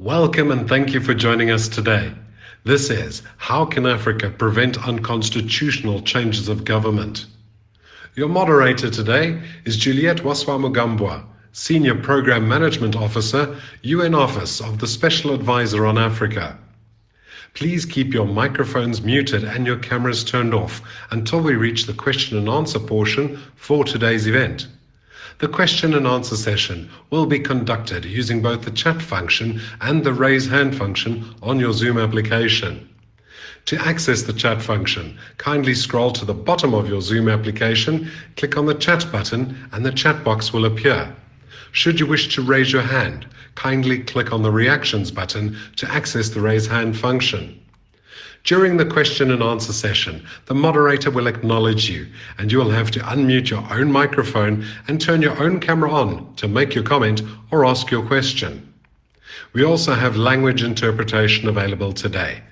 Welcome and thank you for joining us today. This is How Can Africa Prevent Unconstitutional Changes of Government? Your moderator today is Juliet Wasswa-Mugambwa, Senior Program Management Officer, UN Office of the Special Advisor on Africa. Please keep your microphones muted and your cameras turned off until we reach the question and answer portion for today's event. The question and answer session will be conducted using both the chat function and the raise hand function on your Zoom application. To access the chat function, kindly scroll to the bottom of your Zoom application, click on the chat button, and the chat box will appear. Should you wish to raise your hand, kindly click on the reactions button to access the raise hand function. During the question and answer session, the moderator will acknowledge you, and you will have to unmute your own microphone and turn your own camera on to make your comment or ask your question. We also have language interpretation available today.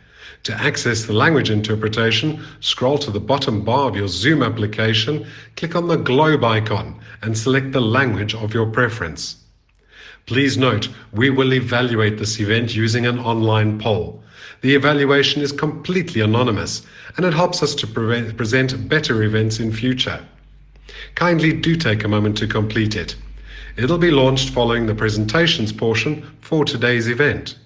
To access the language interpretation, scroll to the bottom bar of your Zoom application, click on the globe icon, and select the language of your preference. Please note, we will evaluate this event using an online poll. The evaluation is completely anonymous, and it helps us to present better events in future. Kindly do take a moment to complete it. It'll be launched following the presentations portion for today's event.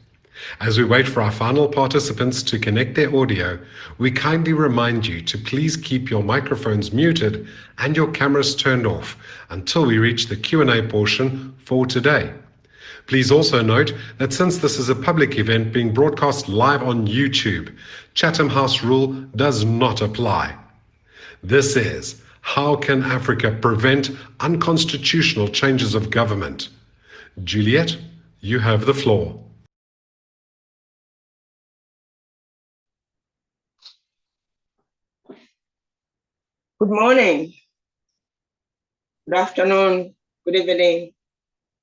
As we wait for our final participants to connect their audio, we kindly remind you to please keep your microphones muted and your cameras turned off until we reach the Q&A portion for today. Please also note that since this is a public event being broadcast live on YouTube, Chatham House rule does not apply. This is How Can Africa Prevent Unconstitutional Changes of Government? Juliet, you have the floor. Good morning, good afternoon, good evening,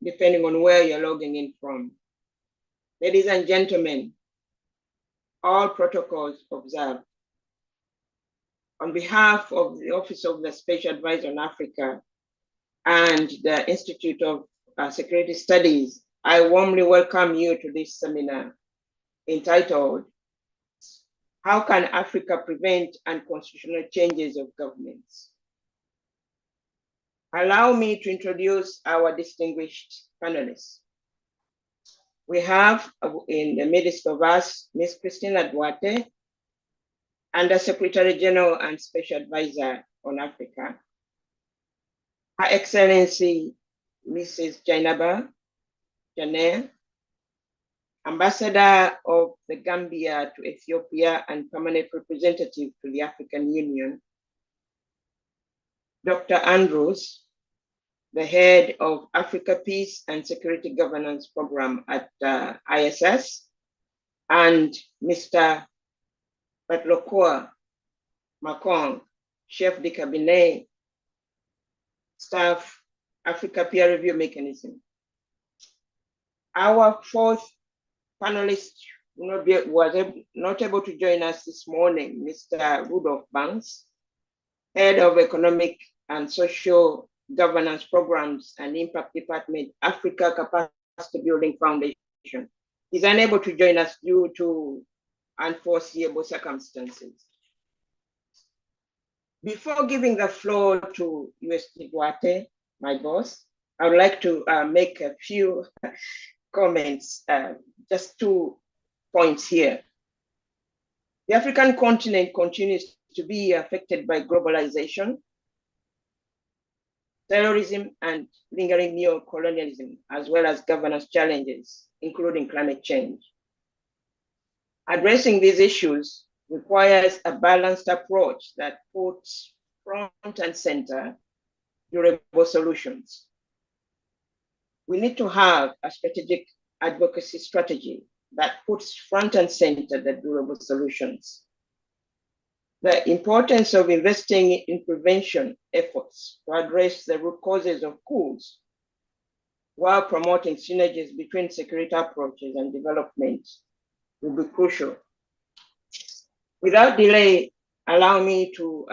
depending on where you're logging in from. Ladies and gentlemen, all protocols observed. On behalf of the Office of the Special Advisor on Africa and the Institute of Security Studies, I warmly welcome you to this seminar entitled, How Can Africa Prevent Unconstitutional Changes of Governments? Allow me to introduce our distinguished panelists. We have in the midst of us, Ms. Cristina Duarte, Under Secretary General and Special Advisor on Africa. Her Excellency, Mrs. Jainaba Janer, Ambassador of the Gambia to Ethiopia and Permanent Representative to the African Union. Dr. Andrews, the head of Africa Peace and Security Governance Program at ISS, and Mr. Batlokoa Makong, Chef de Cabinet, Staff, Africa Peer Review Mechanism. Our fourth panelist was not able to join us this morning, Mr. Rudolph Banks, Head of Economic and Social Governance Programs and Impact Department, Africa Capacity Building Foundation. He's unable to join us due to unforeseeable circumstances. Before giving the floor to USD Duarte, my boss, I would like to make a few comments, just 2 points here. The African continent continues to be affected by globalization, terrorism, and lingering neo-colonialism, as well as governance challenges, including climate change. Addressing these issues requires a balanced approach that puts front and center durable solutions. We need to have a strategic advocacy strategy that puts front and center the durable solutions. The importance of investing in prevention efforts to address the root causes of coups while promoting synergies between security approaches and development will be crucial. Without delay, allow me to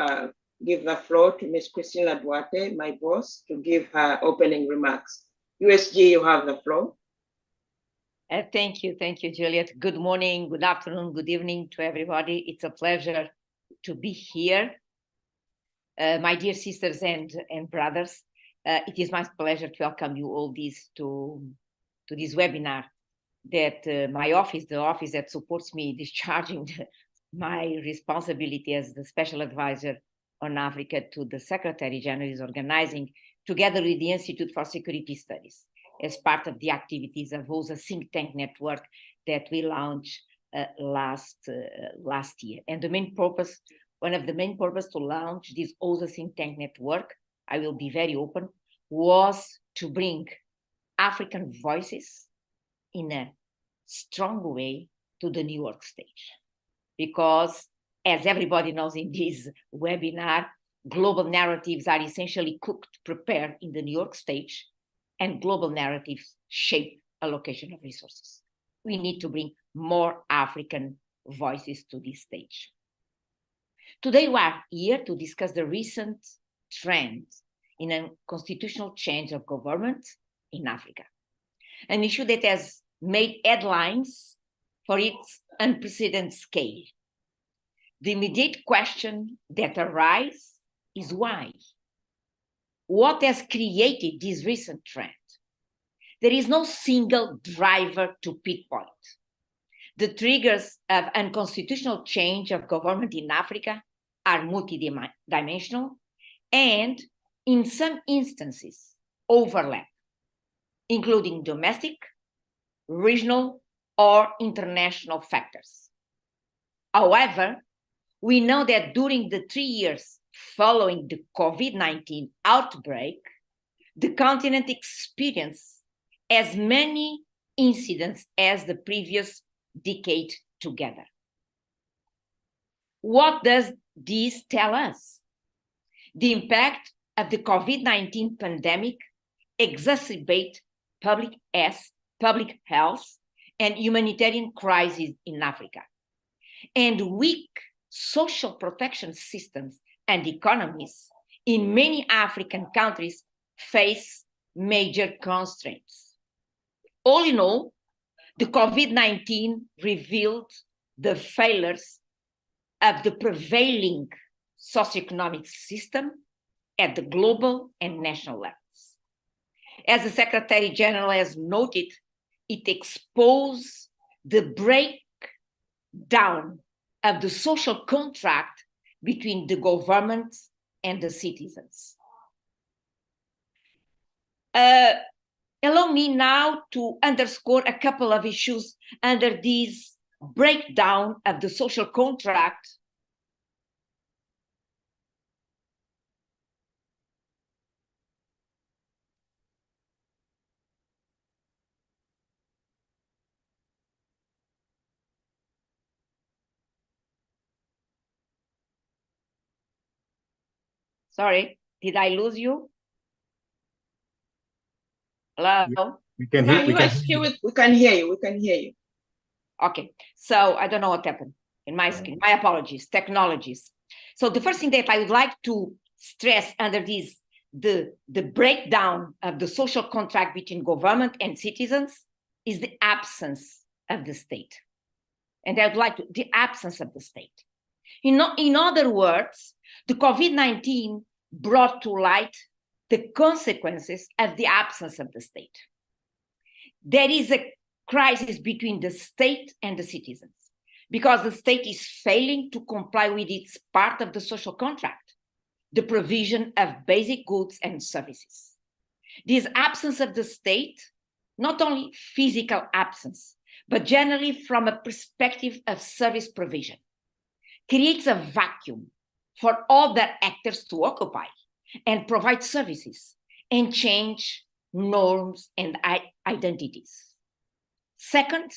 give the floor to Ms. Cristina Duarte, my boss, to give her opening remarks. USG, you have the floor. Thank you, Juliet. Good morning, good afternoon, good evening to everybody. It's a pleasure to be here. My dear sisters and brothers, it is my pleasure to welcome you all to this webinar that my office, the office that supports me discharging my responsibility as the Special Advisor on Africa to the Secretary General, is organizing together with the Institute for Security Studies as part of the activities of OSAA think tank network that we launched last year. And the main purpose, one of the main purpose to launch this OSAA think tank network, I will be very open, was to bring African voices in a strong way to the New York stage. Because as everybody knows in this webinar, global narratives are essentially cooked, prepared in the New York stage, and global narratives shape allocation of resources. We need to bring more African voices to this stage. Today, we are here to discuss the recent trend in a constitutional change of government in Africa, an issue that has made headlines for its unprecedented scale. The immediate question that arises is why? What has created this recent trend? There is no single driver to pinpoint. The triggers of unconstitutional change of government in Africa are multidimensional and, in some instances, overlap, including domestic, regional, or international factors. However, we know that during the 3 years following the COVID-19 outbreak, the continent experienced as many incidents as the previous decade together. What does this tell us? The impact of the COVID-19 pandemic exacerbate public health and humanitarian crises in Africa, and weak social protection systems and economies in many African countries face major constraints. All in all, the COVID-19 revealed the failures of the prevailing socioeconomic system at the global and national levels. As the Secretary General has noted, it exposed the breakdown of the social contract between the government and the citizens. Allow me now to underscore a couple of issues under this breakdown of the social contract. Sorry, did I lose you? Hello? We can hear you. Okay, so I don't know what happened in my screen. My apologies, technologies. So the first thing that I would like to stress under this, the breakdown of the social contract between government and citizens is the absence of the state. And I would like the absence of the state. In other words, the COVID-19 brought to light the consequences of the absence of the state. There is a crisis between the state and the citizens because the state is failing to comply with its part of the social contract, the provision of basic goods and services. This absence of the state, not only physical absence, but generally from a perspective of service provision, creates a vacuum for other actors to occupy and provide services and change norms and identities. Second,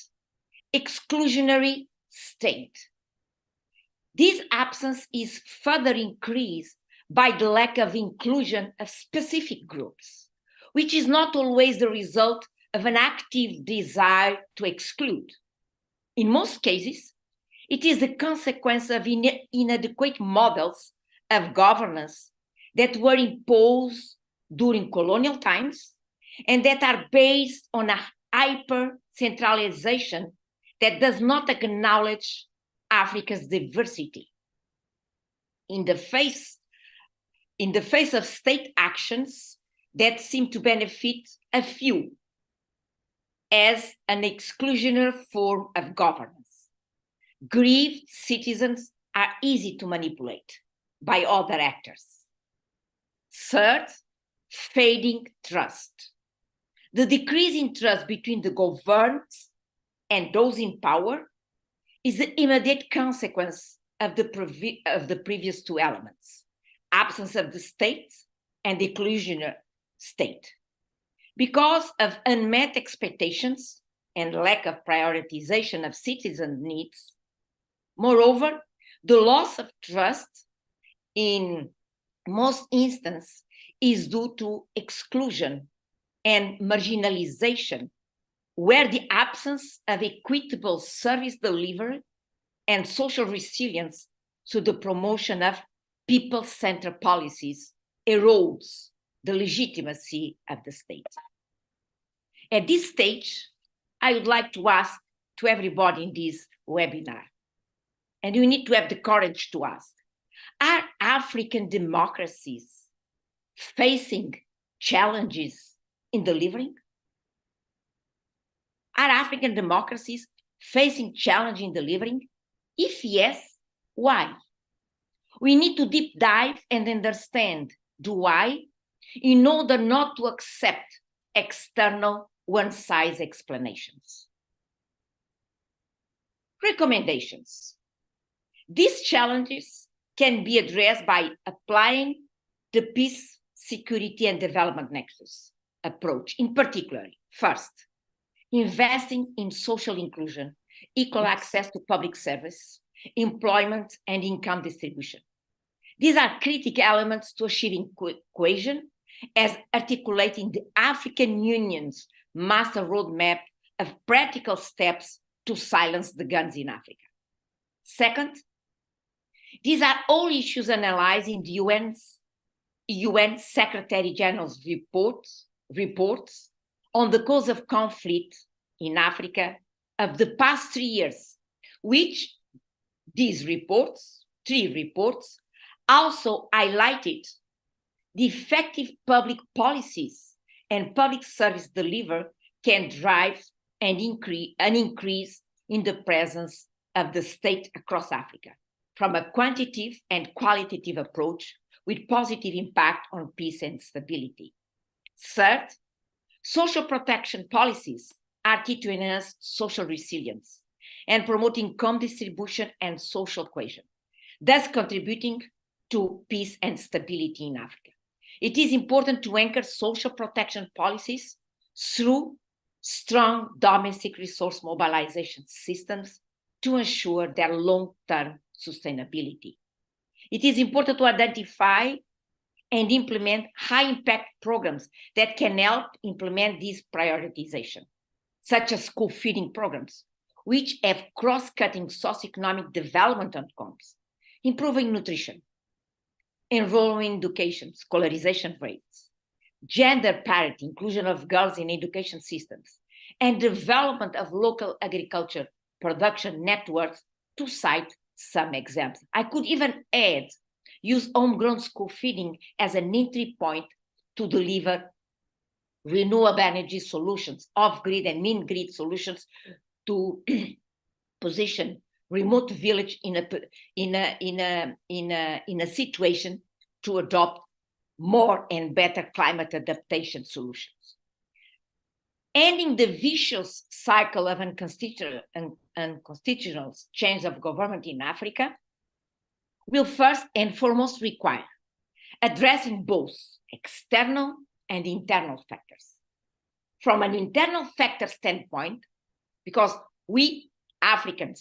exclusionary state. This absence is further increased by the lack of inclusion of specific groups, which is not always the result of an active desire to exclude. In most cases, it is the consequence of inadequate models of governance that were imposed during colonial times and that are based on a hyper-centralization that does not acknowledge Africa's diversity. In the face of state actions that seem to benefit a few as an exclusionary form of governance, grieved citizens are easy to manipulate by other actors. Third, fading trust. The decrease in trust between the governed and those in power is the immediate consequence of the previous two elements: absence of the state and the exclusionary state. Because of unmet expectations and lack of prioritization of citizen needs, moreover, the loss of trust in most instances is due to exclusion and marginalization, where the absence of equitable service delivery and social resilience to the promotion of people-centered policies erodes the legitimacy of the state. At this stage, I would like to ask to everybody in this webinar, and you need to have the courage to ask, are African democracies facing challenges in delivering? Are African democracies facing challenge in delivering? If yes, why? We need to deep dive and understand the why in order not to accept external one-size explanations. Recommendations. These challenges can be addressed by applying the peace, security, and development nexus approach. In particular, first, investing in social inclusion, equal access to public service, employment, and income distribution. These are critical elements to achieving cohesion, as articulating the African Union's master roadmap of practical steps to silence the guns in Africa. Second, these are all issues analyzed in the UN Secretary General's reports on the cause of conflict in Africa of the past 3 years, which these reports, 3 reports, also highlighted the effective public policies and public service delivery can drive an increase in the presence of the state across Africa, from a quantitative and qualitative approach with positive impact on peace and stability. Third, social protection policies are key to enhance social resilience and promote income distribution and social cohesion, thus contributing to peace and stability in Africa. It is important to anchor social protection policies through strong domestic resource mobilization systems to ensure their long-term sustainability. It is important to identify and implement high-impact programs that can help implement this prioritization, such as school feeding programs, which have cross-cutting socioeconomic development outcomes, improving nutrition, enrolling education, scholarization rates, gender parity, inclusion of girls in education systems, and development of local agriculture production networks, to cite some examples. I could even add, use homegrown school feeding as an entry point to deliver renewable energy solutions, off-grid and min-grid solutions to position remote village in a situation to adopt more and better climate adaptation solutions. Ending the vicious cycle of unconstitutional change of government in Africa will first and foremost require addressing both external and internal factors. From an internal factor standpoint, because we African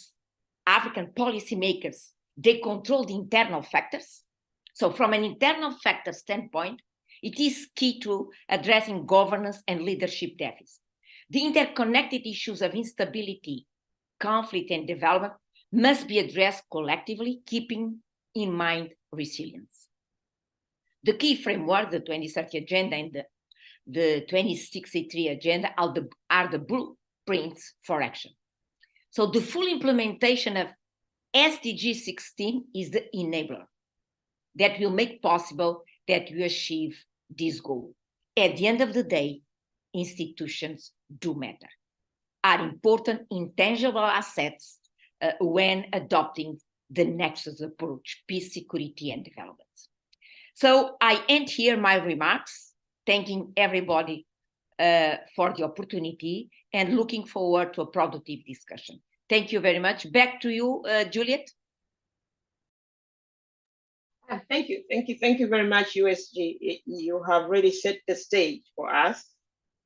policymakers, they control the internal factors. So from an internal factor standpoint, it is key to addressing governance and leadership deficits. The interconnected issues of instability, conflict, and development must be addressed collectively, keeping in mind resilience. The key framework, the 2030 Agenda and the the 2063 agenda are the blueprints for action. So the full implementation of SDG 16 is the enabler that will make possible that we achieve this goal. At the end of the day, institutions do matter, are important intangible assets when adopting the Nexus approach, peace, security, and development. So I end here my remarks, thanking everybody for the opportunity and looking forward to a productive discussion. Thank you very much. Back to you, Juliet. Thank you very much, USG. You have really set the stage for us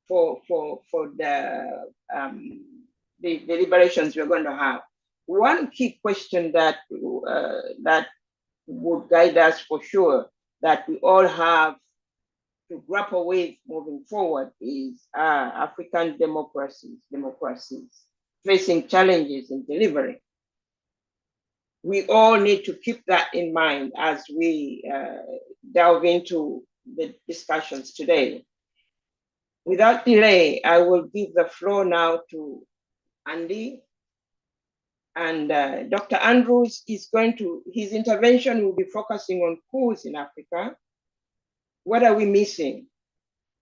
for the deliberations we're going to have. One key question that that would guide us for sure, that we all have to grapple with moving forward, is African democracies facing challenges in delivery. We all need to keep that in mind as we delve into the discussions today. Without delay, I will give the floor now to Andy. And Dr. Andrews is his intervention will be focusing on coups in Africa. What are we missing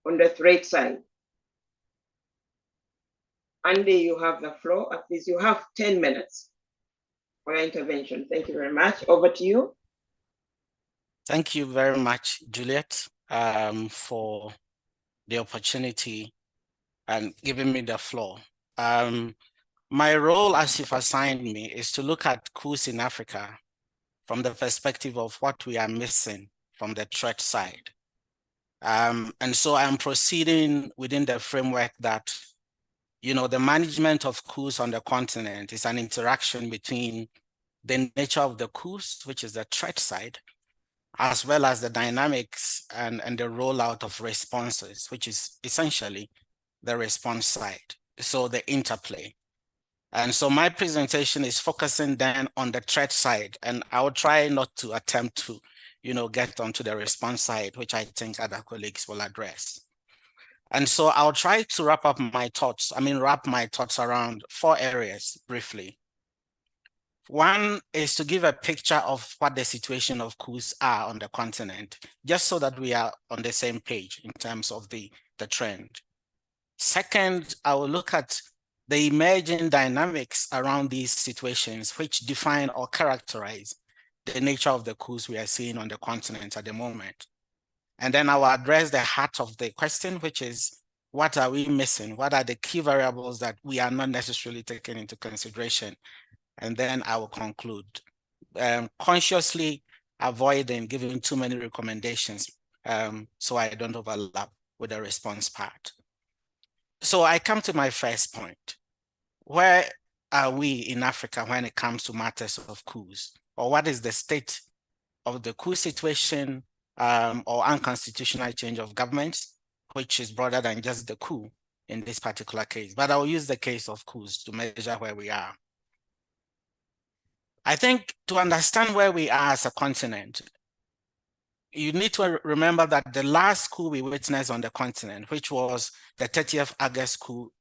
on the threat side? Andy, you have the floor. At least you have 10 minutes for your intervention. Thank you very much. Over to you. Thank you very much, Juliet, for the opportunity and giving me the floor. My role, as you've assigned me, is to look at coups in Africa from the perspective of what we are missing from the threat side. And so I'm proceeding within the framework that, the management of coups on the continent is an interaction between the nature of the coups, which is the threat side, as well as the dynamics and the rollout of responses, which is essentially the response side. So the interplay. And so my presentation is focusing then on the threat side, and I will try not to attempt to, get onto the response side, which I think other colleagues will address. And so I'll try to wrap my thoughts around 4 areas briefly. One is to give a picture of what the situation of coups are on the continent, just so that we are on the same page in terms of the trend. Second, I will look at the emerging dynamics around these situations, which define or characterize the nature of the coups we are seeing on the continent at the moment. And then I will address the heart of the question, which is, what are we missing? What are the key variables that we are not necessarily taking into consideration? And then I will conclude, consciously avoiding giving too many recommendations so I don't overlap with the response part. So I come to my first point. Where are we in Africa when it comes to matters of coups? Or what is the state of the coup situation or unconstitutional change of governments, which is broader than just the coup in this particular case? But I will use the case of coups to measure where we are. I think to understand where we are as a continent, you need to remember that the last coup we witnessed on the continent, which was the 30th August coup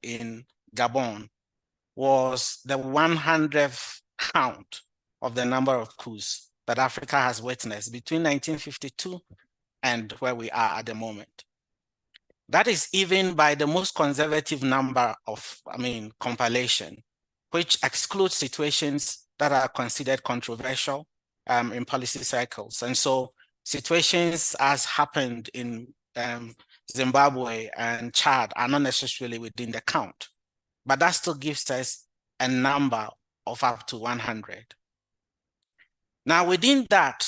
in Gabon, was the 100th count of the number of coups that Africa has witnessed between 1952 and where we are at the moment. That is even by the most conservative number of, compilation, which excludes situations that are considered controversial in policy circles. And so situations as happened in Zimbabwe and Chad are not necessarily within the count, but that still gives us a number of up to 100. Now within that,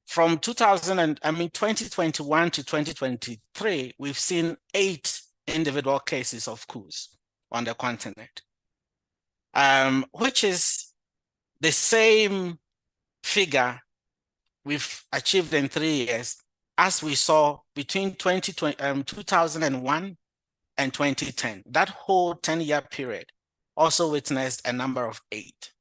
from 2021 to 2023, we've seen 8 individual cases of coups on the continent, which is the same figure we've achieved in 3 years as we saw between 2001 and 2010. That whole 10-year period also witnessed a number of 8.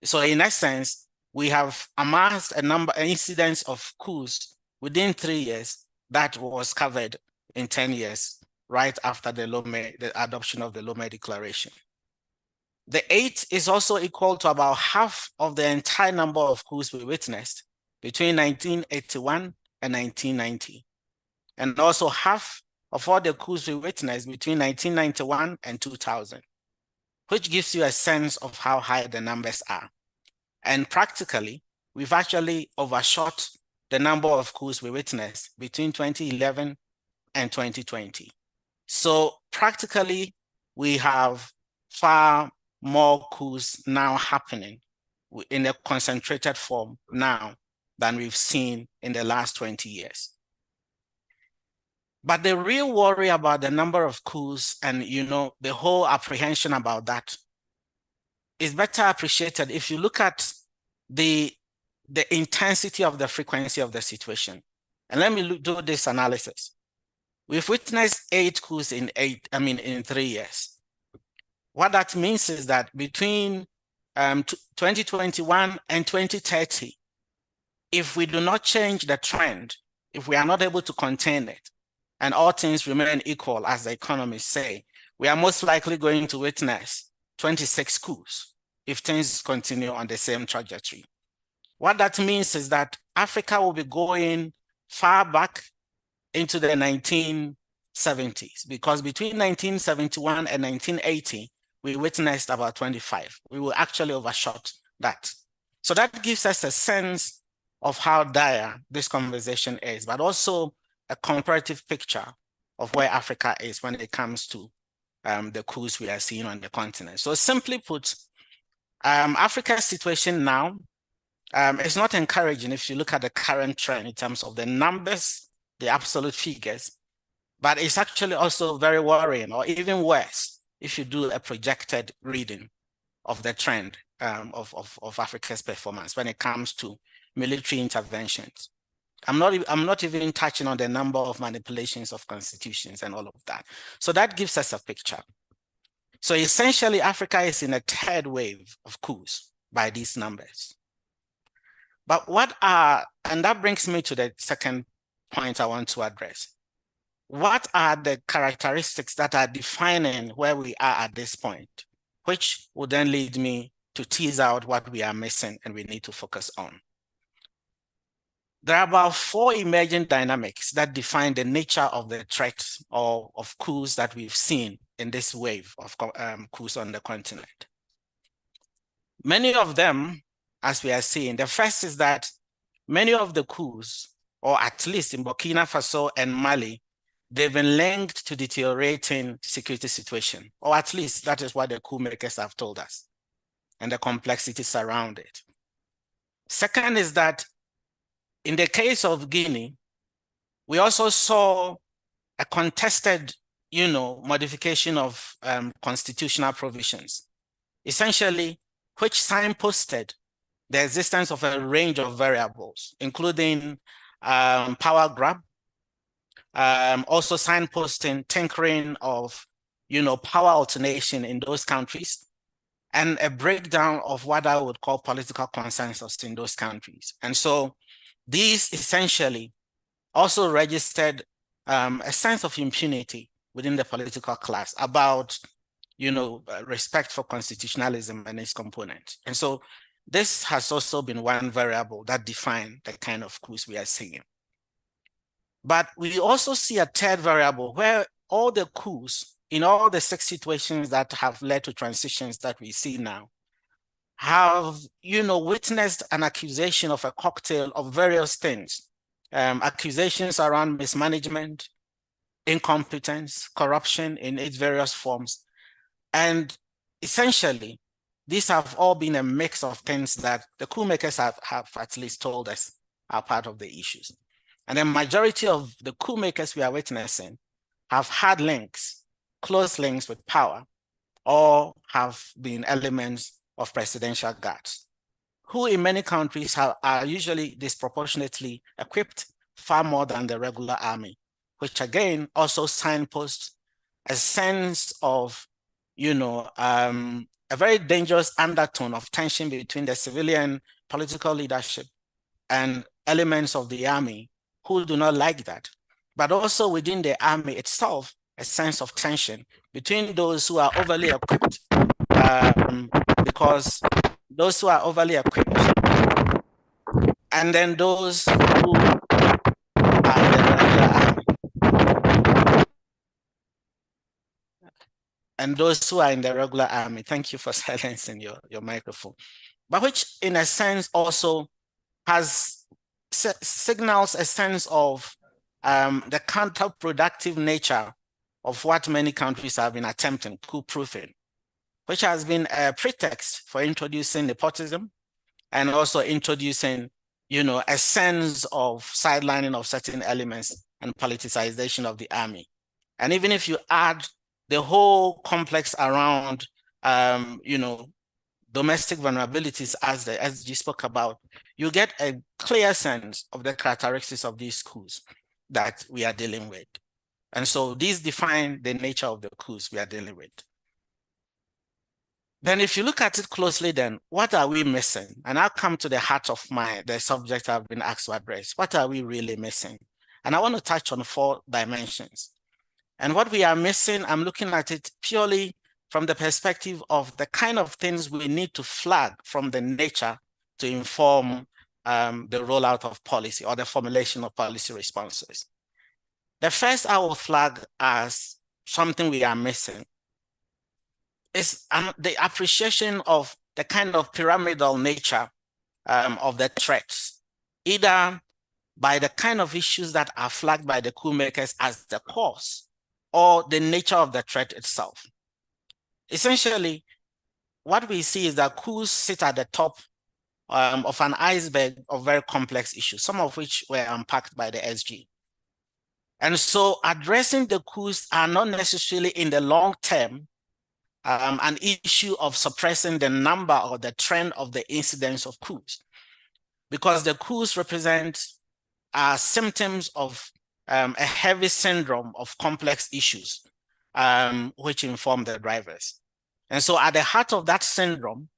So in essence, we have amassed a number of incidents of coups within 3 years that was covered in 10 years, right after the adoption of the Lomé Declaration. The 8 is also equal to about half of the entire number of coups we witnessed between 1981 and 1990, and also half of all the coups we witnessed between 1991 and 2000, which gives you a sense of how high the numbers are. And practically, we've actually overshot the number of coups we witnessed between 2011 and 2020. So practically, we have far more coups now happening in a concentrated form now than we've seen in the last 20 years. But the real worry about the number of coups and, you know, the whole apprehension about that is better appreciated if you look at the intensity of the frequency of the situation. And let me do this analysis. We've witnessed 8 coups in 3 years. What that means is that between 2021 and 2030, if we do not change the trend, if we are not able to contain it, and all things remain equal, as the economists say, we are most likely going to witness 26 coups if things continue on the same trajectory. What that means is that Africa will be going far back into the 1970s, because between 1971 and 1980, we witnessed about 25. We will actually overshot that. So that gives us a sense of how dire this conversation is, but also a comparative picture of where Africa is when it comes to the coups we are seeing on the continent. So simply put, Africa's situation now is not encouraging if you look at the current trend in terms of the numbers, the absolute figures, but it's actually also very worrying, or even worse, if you do a projected reading of the trend of Africa's performance when it comes to military interventions. I'm not even touching on the number of manipulations of constitutions and all of that. So that gives us a picture. So essentially, Africa is in a third wave of coups by these numbers. But and that brings me to the second point I want to address. What are the characteristics that are defining where we are at this point, which will then lead me to tease out what we are missing and we need to focus on? There are about 4 emerging dynamics that define the nature of the threats or of coups that we've seen in this wave of coups on the continent. Many of them, as we are seeing, the first is that many of the coups, or at least in Burkina Faso and Mali, they've been linked to deteriorating security situation, or at least that is what the coup makers have told us, and the complexities around it. Second is that in the case of Guinea, we also saw a contested, modification of constitutional provisions, essentially, which signposted the existence of a range of variables, including power grab, also signposting tinkering of, power alternation in those countries, and a breakdown of what I would call political consensus in those countries. And so these essentially also registered a sense of impunity within the political class about, respect for constitutionalism and its components. And so this has also been one variable that defined the kind of coups we are seeing. But we also see a third variable where all the coups in all the 6 situations that have led to transitions that we see now have, witnessed an accusation of a cocktail of various things, accusations around mismanagement, incompetence, corruption in its various forms. And essentially, these have all been a mix of things that the coup makers have at least told us are part of the issues. And the majority of the coup makers we are witnessing have had links, close links with power, or have been elements of presidential guards, who in many countries are usually disproportionately equipped far more than the regular army, which again also signposts a sense of, a very dangerous undertone of tension between the civilian political leadership and elements of the army who do not like that. but also within the army itself, a sense of tension between those who are overly equipped, because those who are overly equipped, and then those who are in the regular army. And those who are in the regular army, thank you for silencing your microphone, but which in a sense also has signals a sense of the counterproductive nature of what many countries have been attempting, coup-proofing, which has been a pretext for introducing nepotism and also introducing, a sense of sidelining of certain elements and politicization of the army. And even if you add the whole complex around, domestic vulnerabilities, as the SG spoke about, you get a clear sense of the characteristics of these coups that we are dealing with. And so these define the nature of the coups we are dealing with. Then if you look at it closely, then what are we missing? And I'll come to the heart of the subject I've been asked to address. What are we really missing? And I want to touch on 4 dimensions. And what we are missing, I'm looking at it purely from the perspective of the kind of things we need to flag from the nature to inform the rollout of policy or the formulation of policy responses. The first I will flag as something we are missing is the appreciation of the kind of pyramidal nature of the threats, either by the kind of issues that are flagged by the coup makers as the cause, or the nature of the threat itself. Essentially, what we see is that coups sit at the top of an iceberg of very complex issues, some of which were unpacked by the SG. And so addressing the coups are not necessarily in the long term an issue of suppressing the number or the trend of the incidence of coups, because the coups represent symptoms of a heavy syndrome of complex issues, which inform the drivers. And so at the heart of that syndrome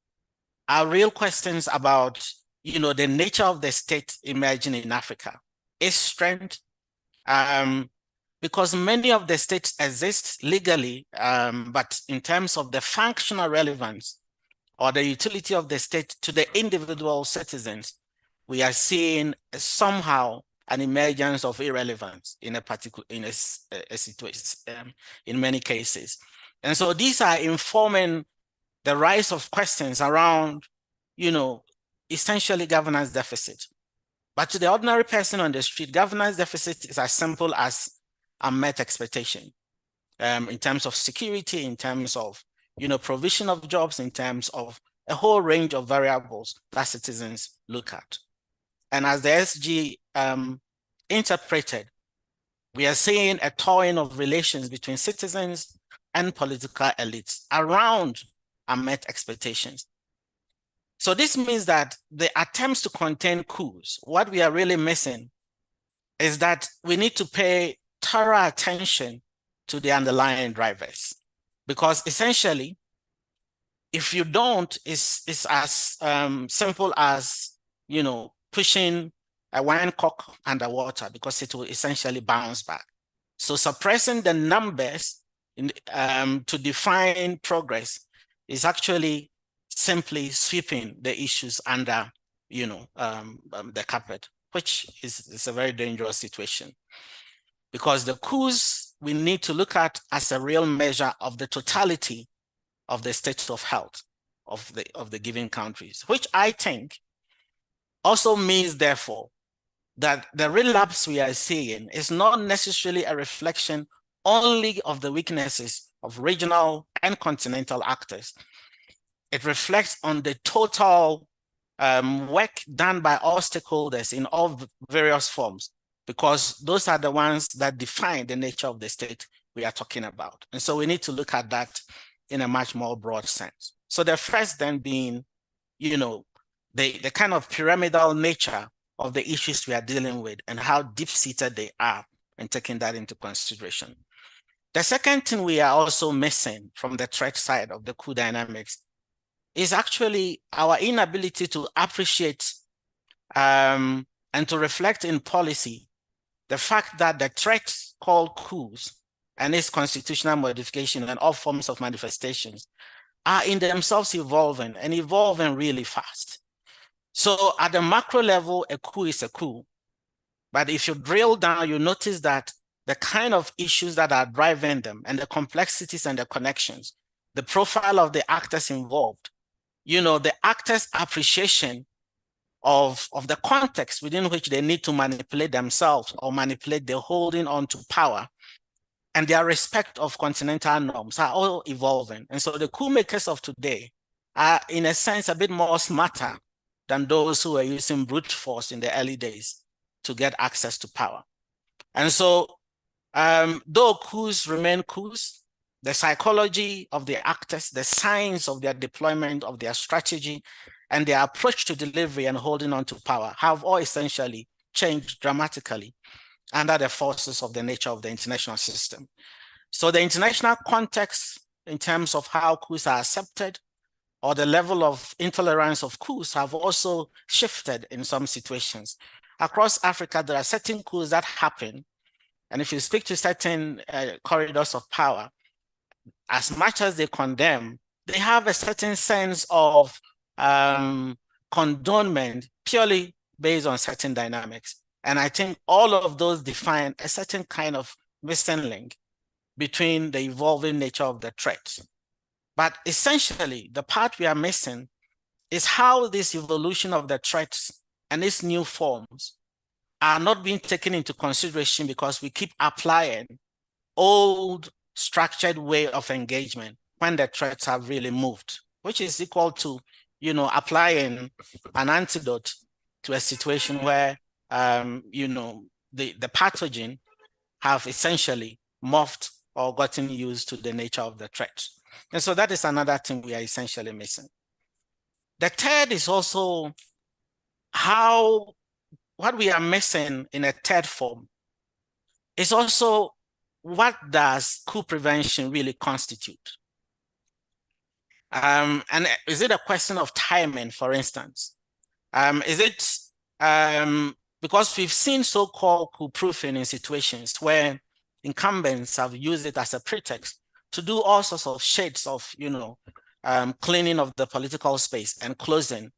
are real questions about, the nature of the state emerging in Africa, its strength, because many of the states exist legally, but in terms of the functional relevance or the utility of the state to the individual citizens, we are seeing somehow an emergence of irrelevance in a situation, in many cases. And so these are informing the rise of questions around, essentially governance deficit. But to the ordinary person on the street, governance deficit is as simple as unmet expectation in terms of security, in terms of, provision of jobs, in terms of a whole range of variables that citizens look at. And as the SG interpreted, we are seeing a thawing of relations between citizens and political elites around unmet expectations. So this means that the attempts to contain coups, what we are really missing is that we need to pay thorough attention to the underlying drivers. Because essentially, if you don't, it's as simple as, pushing a wine cork underwater, because it will essentially bounce back. So suppressing the numbers to define progress is actually simply sweeping the issues under, the carpet, which is a very dangerous situation. Because the coups we need to look at as a real measure of the totality of the state of health of the given countries, which I think also means, therefore, that the relapse we are seeing is not necessarily a reflection only of the weaknesses of regional and continental actors. It reflects on the total work done by all stakeholders in all various forms, because those are the ones that define the nature of the state we are talking about. And so we need to look at that in a much more broad sense. So the first then being, the kind of pyramidal nature of the issues we are dealing with and how deep-seated they are, and taking that into consideration. The second thing we are also missing from the threat side of the coup dynamics is actually our inability to appreciate and to reflect in policy the fact that the threats called coups and its constitutional modification and all forms of manifestations are in themselves evolving and evolving really fast. So at the macro level, a coup is a coup. But if you drill down, you notice that the kind of issues that are driving them and the complexities and the connections, the profile of the actors involved, the actors' appreciation of the context within which they need to manipulate themselves or manipulate their holding on to power, and their respect of continental norms are all evolving. And so the coup makers of today are, in a sense, a bit more smarter than those who were using brute force in the early days to get access to power. And so, though coups remain coups, the psychology of the actors, the science of their deployment of their strategy, and their approach to delivery and holding on to power have all essentially changed dramatically under the forces of the nature of the international system. So the international context in terms of how coups are accepted or the level of intolerance of coups have also shifted in some situations. Across Africa, there are certain coups that happen, and if you speak to certain corridors of power, as much as they condemn, they have a certain sense of condonement purely based on certain dynamics. And I think all of those define a certain kind of missing link between the evolving nature of the threat. But essentially, the part we are missing is how this evolution of the threats and its new forms are not being taken into consideration because we keep applying old structured way of engagement when the threats have really moved, which is equal to, applying an antidote to a situation where, the pathogen have essentially morphed or gotten used to the nature of the threat. And so that is another thing we are essentially missing. The third is also what we are missing in a third form is also what does coup prevention really constitute? And is it a question of timing, for instance? Is it because we've seen so-called coup proofing in situations where incumbents have used it as a pretext to do all sorts of shades of, cleaning of the political space and closing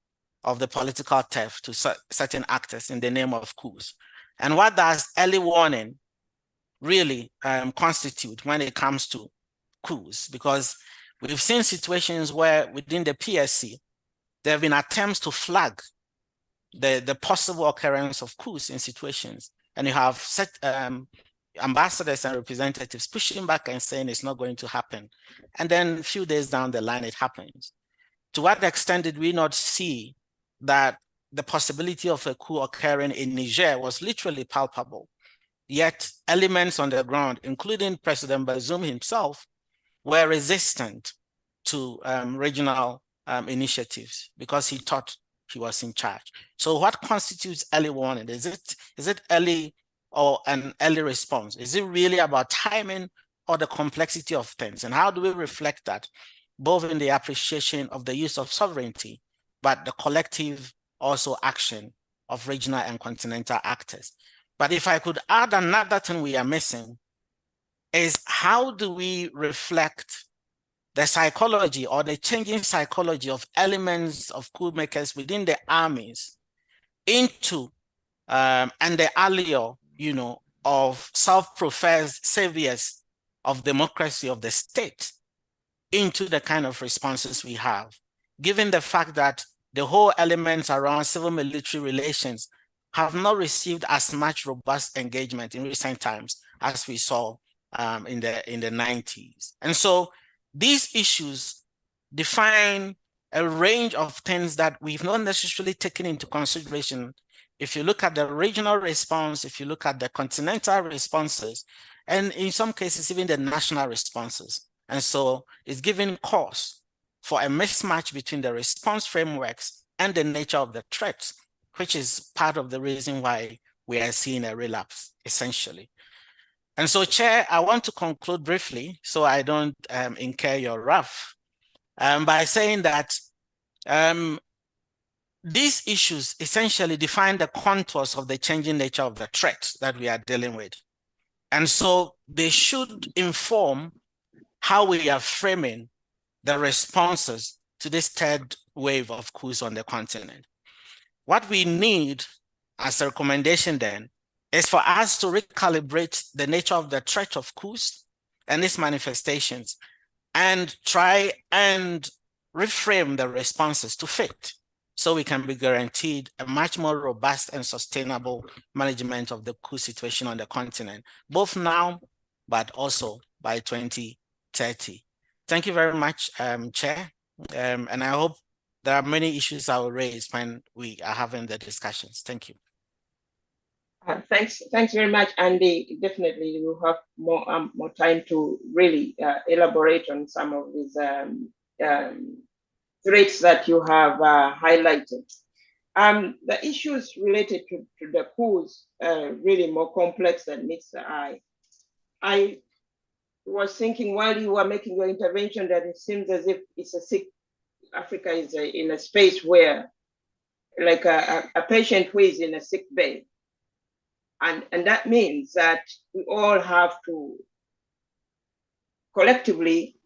of the political turf to certain actors in the name of coups. And what does early warning really constitute when it comes to coups? Because we've seen situations where within the PSC, there have been attempts to flag the possible occurrence of coups in situations. And you have set ambassadors and representatives pushing back and saying it's not going to happen. And then a few days down the line, it happens. To what extent did we not see that the possibility of a coup occurring in Niger was literally palpable? Yet elements on the ground, including President Bazoum himself, were resistant to regional initiatives because he thought he was in charge. So what constitutes early warning? Is it early or an early response? Is it really about timing or the complexity of things? And how do we reflect that, both in the appreciation of the use of sovereignty, but the collective also action of regional and continental actors? But if I could add another thing we are missing is how do we reflect the psychology or the changing psychology of elements of coup makers within the armies into and the allure, of self-professed saviors of democracy of the state into the kind of responses we have, given the fact that the whole elements around civil-military relations have not received as much robust engagement in recent times as we saw in the 90s. And so these issues define a range of things that we've not necessarily taken into consideration. If you look at the regional response, if you look at the continental responses, and in some cases, even the national responses. And so it's giving cause for a mismatch between the response frameworks and the nature of the threats, which is part of the reason why we are seeing a relapse, essentially. And so, Chair, I want to conclude briefly so I don't incur your wrath by saying that these issues essentially define the contours of the changing nature of the threat that we are dealing with. And so they should inform how we are framing the responses to this third wave of coups on the continent. What we need as a recommendation then is for us to recalibrate the nature of the threat of coups and its manifestations and try and reframe the responses to fit, so we can be guaranteed a much more robust and sustainable management of the coup situation on the continent, both now, but also by 2030. Thank you very much, Chair. And I hope there are many issues I will raise when we are having the discussions. Thank you. Thanks very much, Andy. Definitely, we'll have more time to really elaborate on some of these threats that you have highlighted. The issues related to the coups are really more complex than meets the eye. I was thinking while you were making your intervention that it seems as if Africa is in a space where, like a patient who is in a sick bed. And that means that we all have to collectively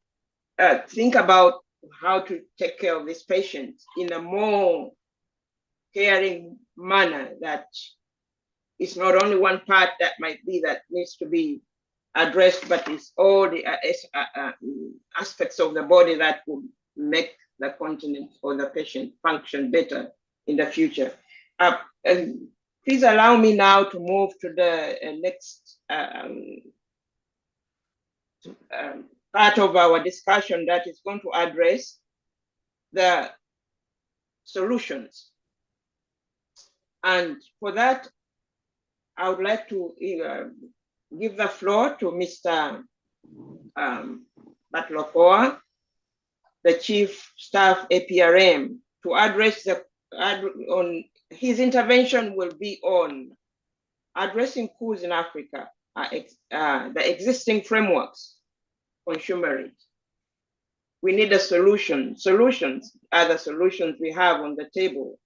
think about how to take care of this patient in a more caring manner, that it's not only one part that might be that needs to be addressed, but it's all the aspects of the body that will make the continent or the patient function better in the future. And please allow me now to move to the next part of our discussion that is going to address the solutions. And for that, I would like to give the floor to Mr. Balo, the Chief Staff APRM, to address on his intervention will be on addressing coups in Africa, the existing frameworks, consumerage. We need a solution. Solutions are the solutions we have on the table,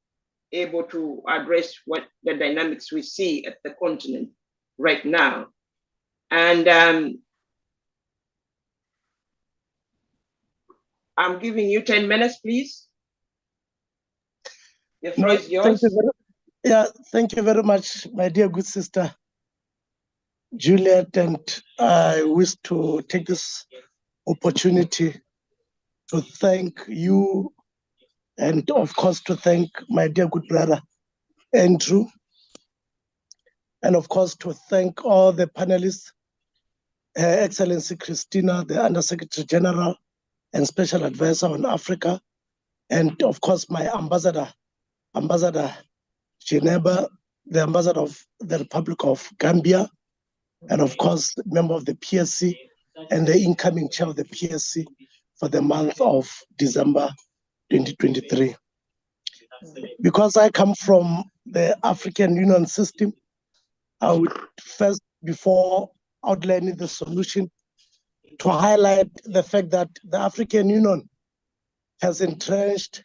able to address what the dynamics we see at the continent right now. And I'm giving you 10 minutes, please. The floor is yours. Thank you very much, my dear good sister Juliet, and I wish to take this opportunity to thank you, and of course to thank my dear good brother Andrew, and of course to thank all the panelists, Her Excellency Cristina, the Undersecretary General and Special Advisor on Africa, and of course my Ambassador Geneva, the Ambassador of the Republic of Gambia, and of course member of the PSC and the incoming chair of the PSC for the month of December 2023. Because I come from the African Union system, I would first, before outlining the solution, to highlight the fact that the African Union has entrenched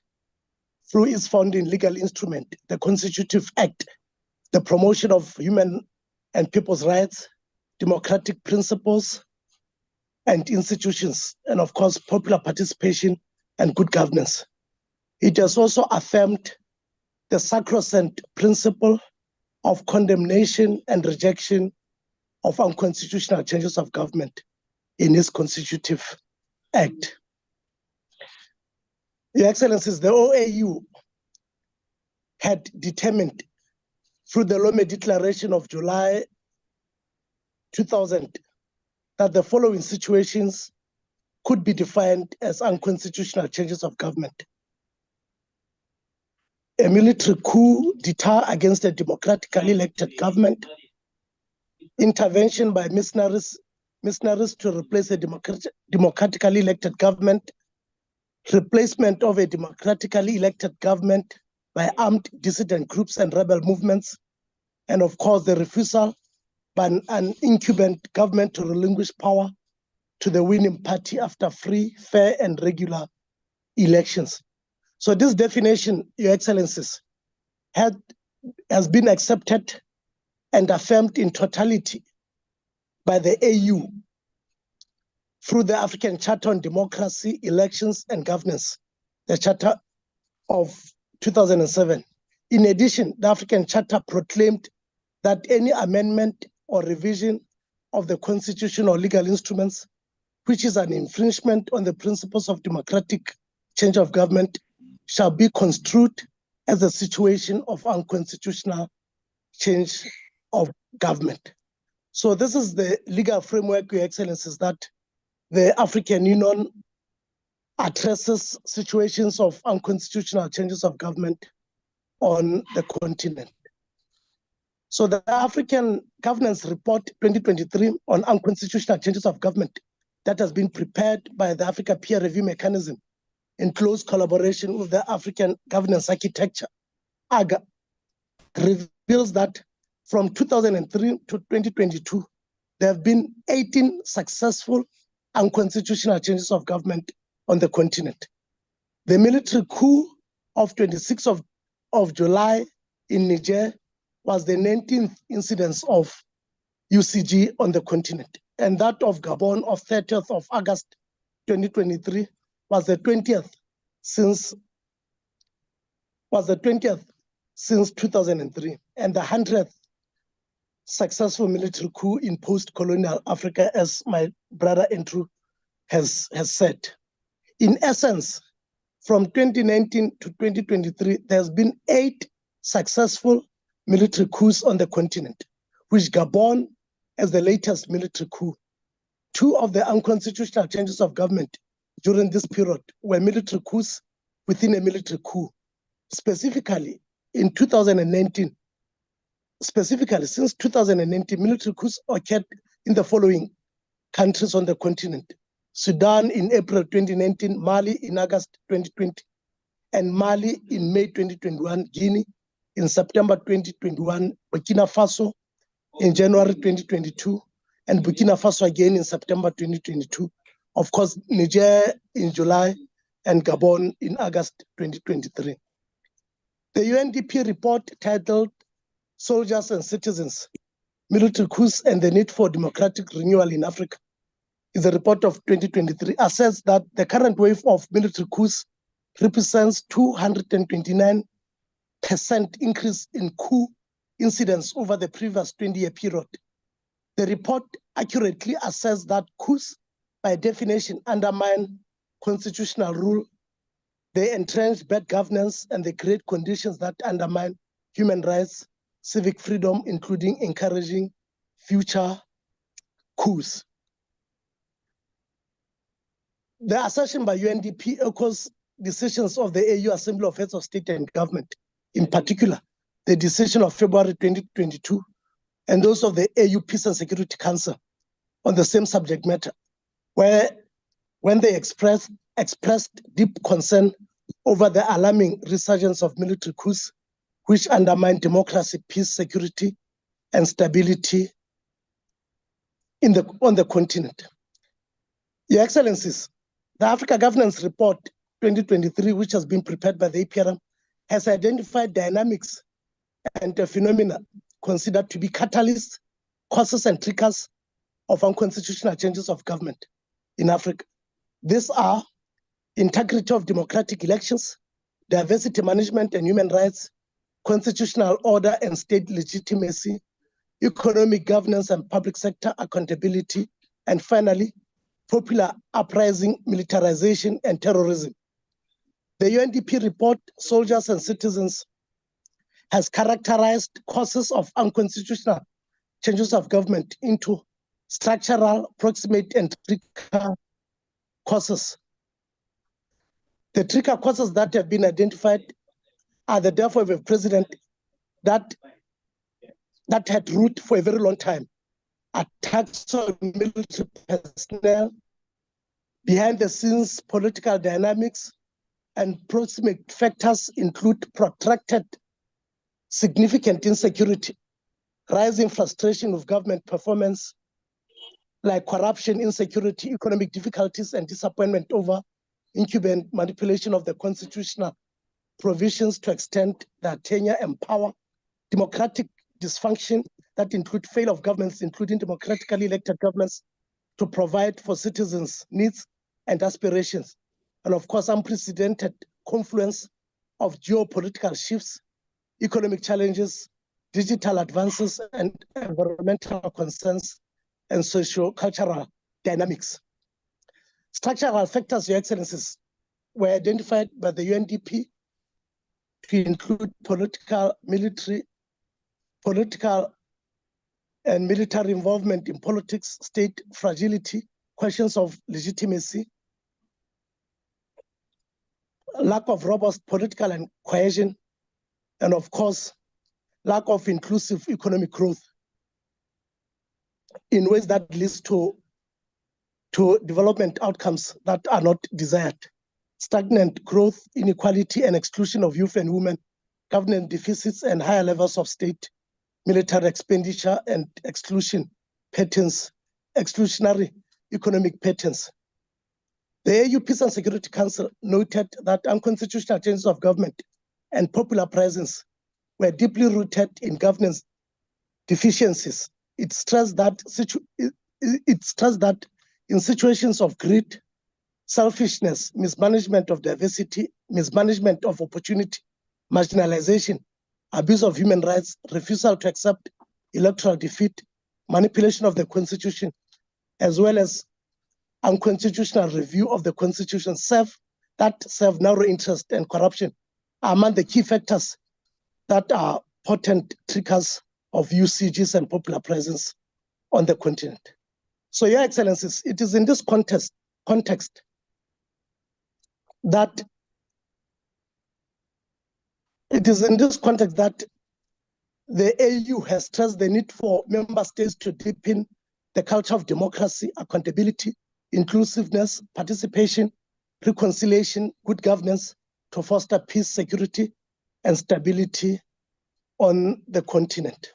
through its founding legal instrument, the Constitutive Act, the promotion of human and people's rights, democratic principles and institutions, and of course, popular participation and good governance. It has also affirmed the sacrosanct principle of condemnation and rejection of unconstitutional changes of government in its Constitutive Act. Your Excellencies, the OAU had determined through the Lome Declaration of July 2000 that the following situations could be defined as unconstitutional changes of government: a military coup d'etat against a democratically elected government, intervention by mercenaries to replace a democratically elected government, replacement of a democratically elected government by armed dissident groups and rebel movements, and of course the refusal by an incumbent government to relinquish power to the winning party after free, fair, and regular elections. So this definition, Your Excellencies, has been accepted and affirmed in totality by the AU through the African Charter on Democracy, Elections and Governance, the Charter of 2007. In addition, the African Charter proclaimed that any amendment or revision of the constitution or legal instruments, which is an infringement on the principles of democratic change of government, shall be construed as a situation of unconstitutional change of government. So this is the legal framework, Your Excellencies, that the African Union addresses situations of unconstitutional changes of government on the continent. So the African Governance Report 2023 on unconstitutional changes of government that has been prepared by the Africa Peer Review Mechanism in close collaboration with the African Governance Architecture, AGA, reveals that from 2003 to 2022, there have been 18 successful unconstitutional changes of government on the continent. The military coup of 26th of July in Niger was the 19th incidence of UCG on the continent, and that of Gabon of 30th of August 2023 was the 20th since 2003, and the 100th successful military coup in post-colonial Africa, as my brother Andrew has said. In essence, from 2019 to 2023, there's been 8 successful military coups on the continent, which Gabon as the latest military coup. 2 of the unconstitutional changes of government during this period were military coups within a military coup. Specifically, in 2019, since 2019, military coups occurred in the following countries on the continent: Sudan in April 2019, Mali in August 2020, and Mali in May 2021, Guinea in September 2021, Burkina Faso in January 2022, and Burkina Faso again in September 2022. Of course, Niger in July and Gabon in August 2023. The UNDP report titled Soldiers and Citizens, Military Coups and the Need for Democratic Renewal in Africa is a report of 2023, assessed that the current wave of military coups represents 229% increase in coup incidents over the previous 20-year period. The report accurately assessed that coups, by definition, undermine constitutional rule, they entrench bad governance, and they create conditions that undermine human rights, civic freedom, including encouraging future coups. The assertion by UNDP echoes decisions of the AU Assembly of Heads of State and Government, in particular, the decision of February 2022, and those of the AU Peace and Security Council on the same subject matter, where when they expressed deep concern over the alarming resurgence of military coups, which undermine democracy, peace, security, and stability on the continent. Your Excellencies, the Africa Governance Report 2023, which has been prepared by the APRM, has identified dynamics and phenomena considered to be catalysts, causes, and triggers of unconstitutional changes of government in Africa. These are integrity of democratic elections, diversity management and human rights, constitutional order and state legitimacy, economic governance and public sector accountability, and finally, popular uprising, militarization, and terrorism. The UNDP report, Soldiers and Citizens, has characterized causes of unconstitutional changes of government into structural, proximate, and trigger causes. The trigger causes that have been identified are the death of a president that had ruled for a very long time, attacks on military personnel, behind the scenes political dynamics, and proximate factors include protracted significant insecurity, rising frustration of government performance, like corruption, insecurity, economic difficulties, and disappointment over incumbent manipulation of the constitutional provisions to extend their tenure and power, democratic dysfunction that include failure of governments, including democratically elected governments, to provide for citizens' needs and aspirations. And of course, unprecedented confluence of geopolitical shifts, economic challenges, digital advances, and environmental concerns, and socio-cultural dynamics. Structural factors, Your Excellencies, were identified by the UNDP to include political and military involvement in politics, state fragility, questions of legitimacy, lack of robust political and cohesion, and of course, lack of inclusive economic growth in ways that leads to development outcomes that are not desired. Stagnant growth, inequality, and exclusion of youth and women, governance deficits, and higher levels of state military expenditure and exclusionary economic patterns. The AU Peace and Security Council noted that unconstitutional changes of government and popular presence were deeply rooted in governance deficiencies. It stressed that in situations of greed, selfishness, mismanagement of diversity, mismanagement of opportunity, marginalization, abuse of human rights, refusal to accept electoral defeat, manipulation of the Constitution, as well as unconstitutional review of the Constitution serve narrow interest and corruption are among the key factors that are potent triggers of UCGs and popular presence on the continent. So, Your Excellencies, it is in this context that the AU has stressed the need for member states to deepen the culture of democracy, accountability, inclusiveness, participation, reconciliation, good governance to foster peace, security, and stability on the continent.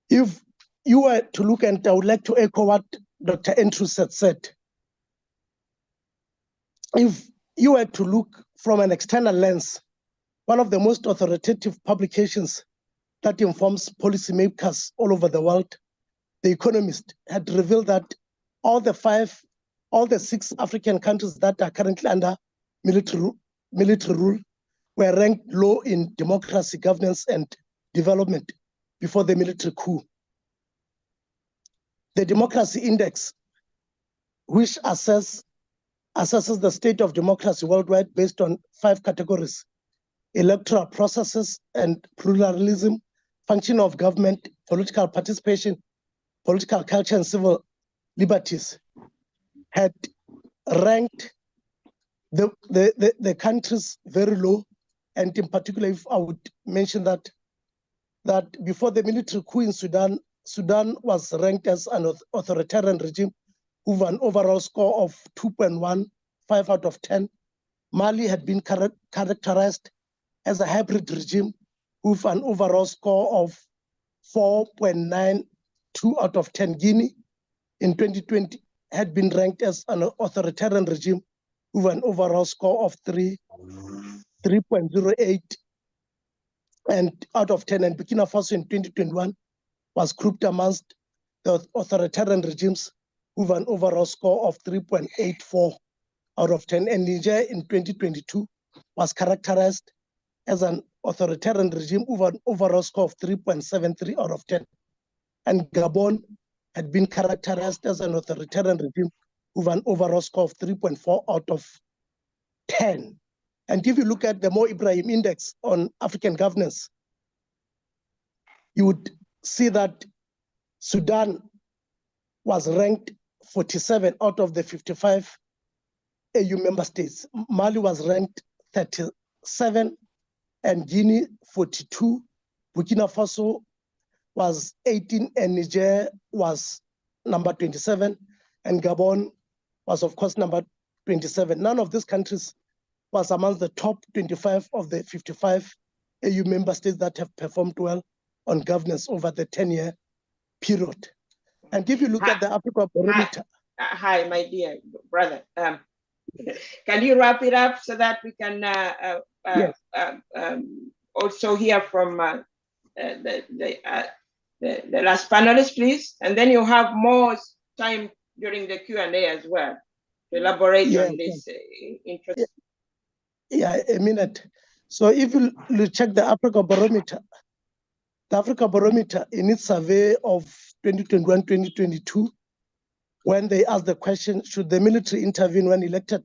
If you were to look, and I would like to echo what Dr. Andrews had said, if you were to look from an external lens, one of the most authoritative publications that informs policymakers all over the world, The Economist, had revealed that all the 6 African countries that are currently under military rule were ranked low in democracy, governance, and development before the military coup. The Democracy Index, which assesses the state of democracy worldwide based on 5 categories: electoral processes and pluralism, function of government, political participation, political culture, and civil liberties, had ranked the countries very low. And in particular, if I would mention that before the military coup in Sudan was ranked as an authoritarian regime with an overall score of 2.15 out of 10. Mali had been characterized as a hybrid regime with an overall score of 4.92 out of 10. Guinea in 2020 had been ranked as an authoritarian regime with an overall score of 3.08 and out of 10. And Burkina Faso in 2021 was grouped amongst the authoritarian regimes with an overall score of 3.84 out of 10. And Niger in 2022 was characterized as an authoritarian regime with an overall score of 3.73 out of 10. And Gabon had been characterized as an authoritarian regime with an overall score of 3.4 out of 10. And if you look at the Mo Ibrahim Index on African governance, you would see that Sudan was ranked 47 out of the 55 AU member states. Mali was ranked 37, and Guinea 42. Burkina Faso was 18, and Niger was number 27, and Gabon was, of course, number 27. None of these countries was amongst the top 25 of the 55 AU member states that have performed well on governance over the 10-year period. And if you look at the Africa Barometer. Hi, my dear brother. Can you wrap it up so that we can Yes. also hear from the last panelist, please? And then you have more time during the Q&A as well to elaborate on this interest. Yeah, a minute. So if you check the Africa Barometer in its survey of 2021-2022, when they asked the question, should the military intervene when elected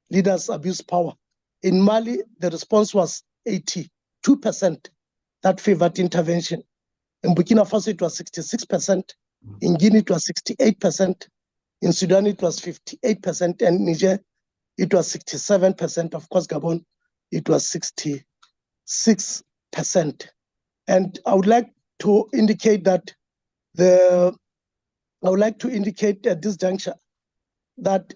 leaders abuse power? In Mali, the response was 82% that favored intervention. In Burkina Faso, it was 66%. In Guinea, it was 68%. In Sudan, it was 58%. And Niger, it was 67%. Of course, Gabon, it was 66%. And I would like to indicate that at this juncture that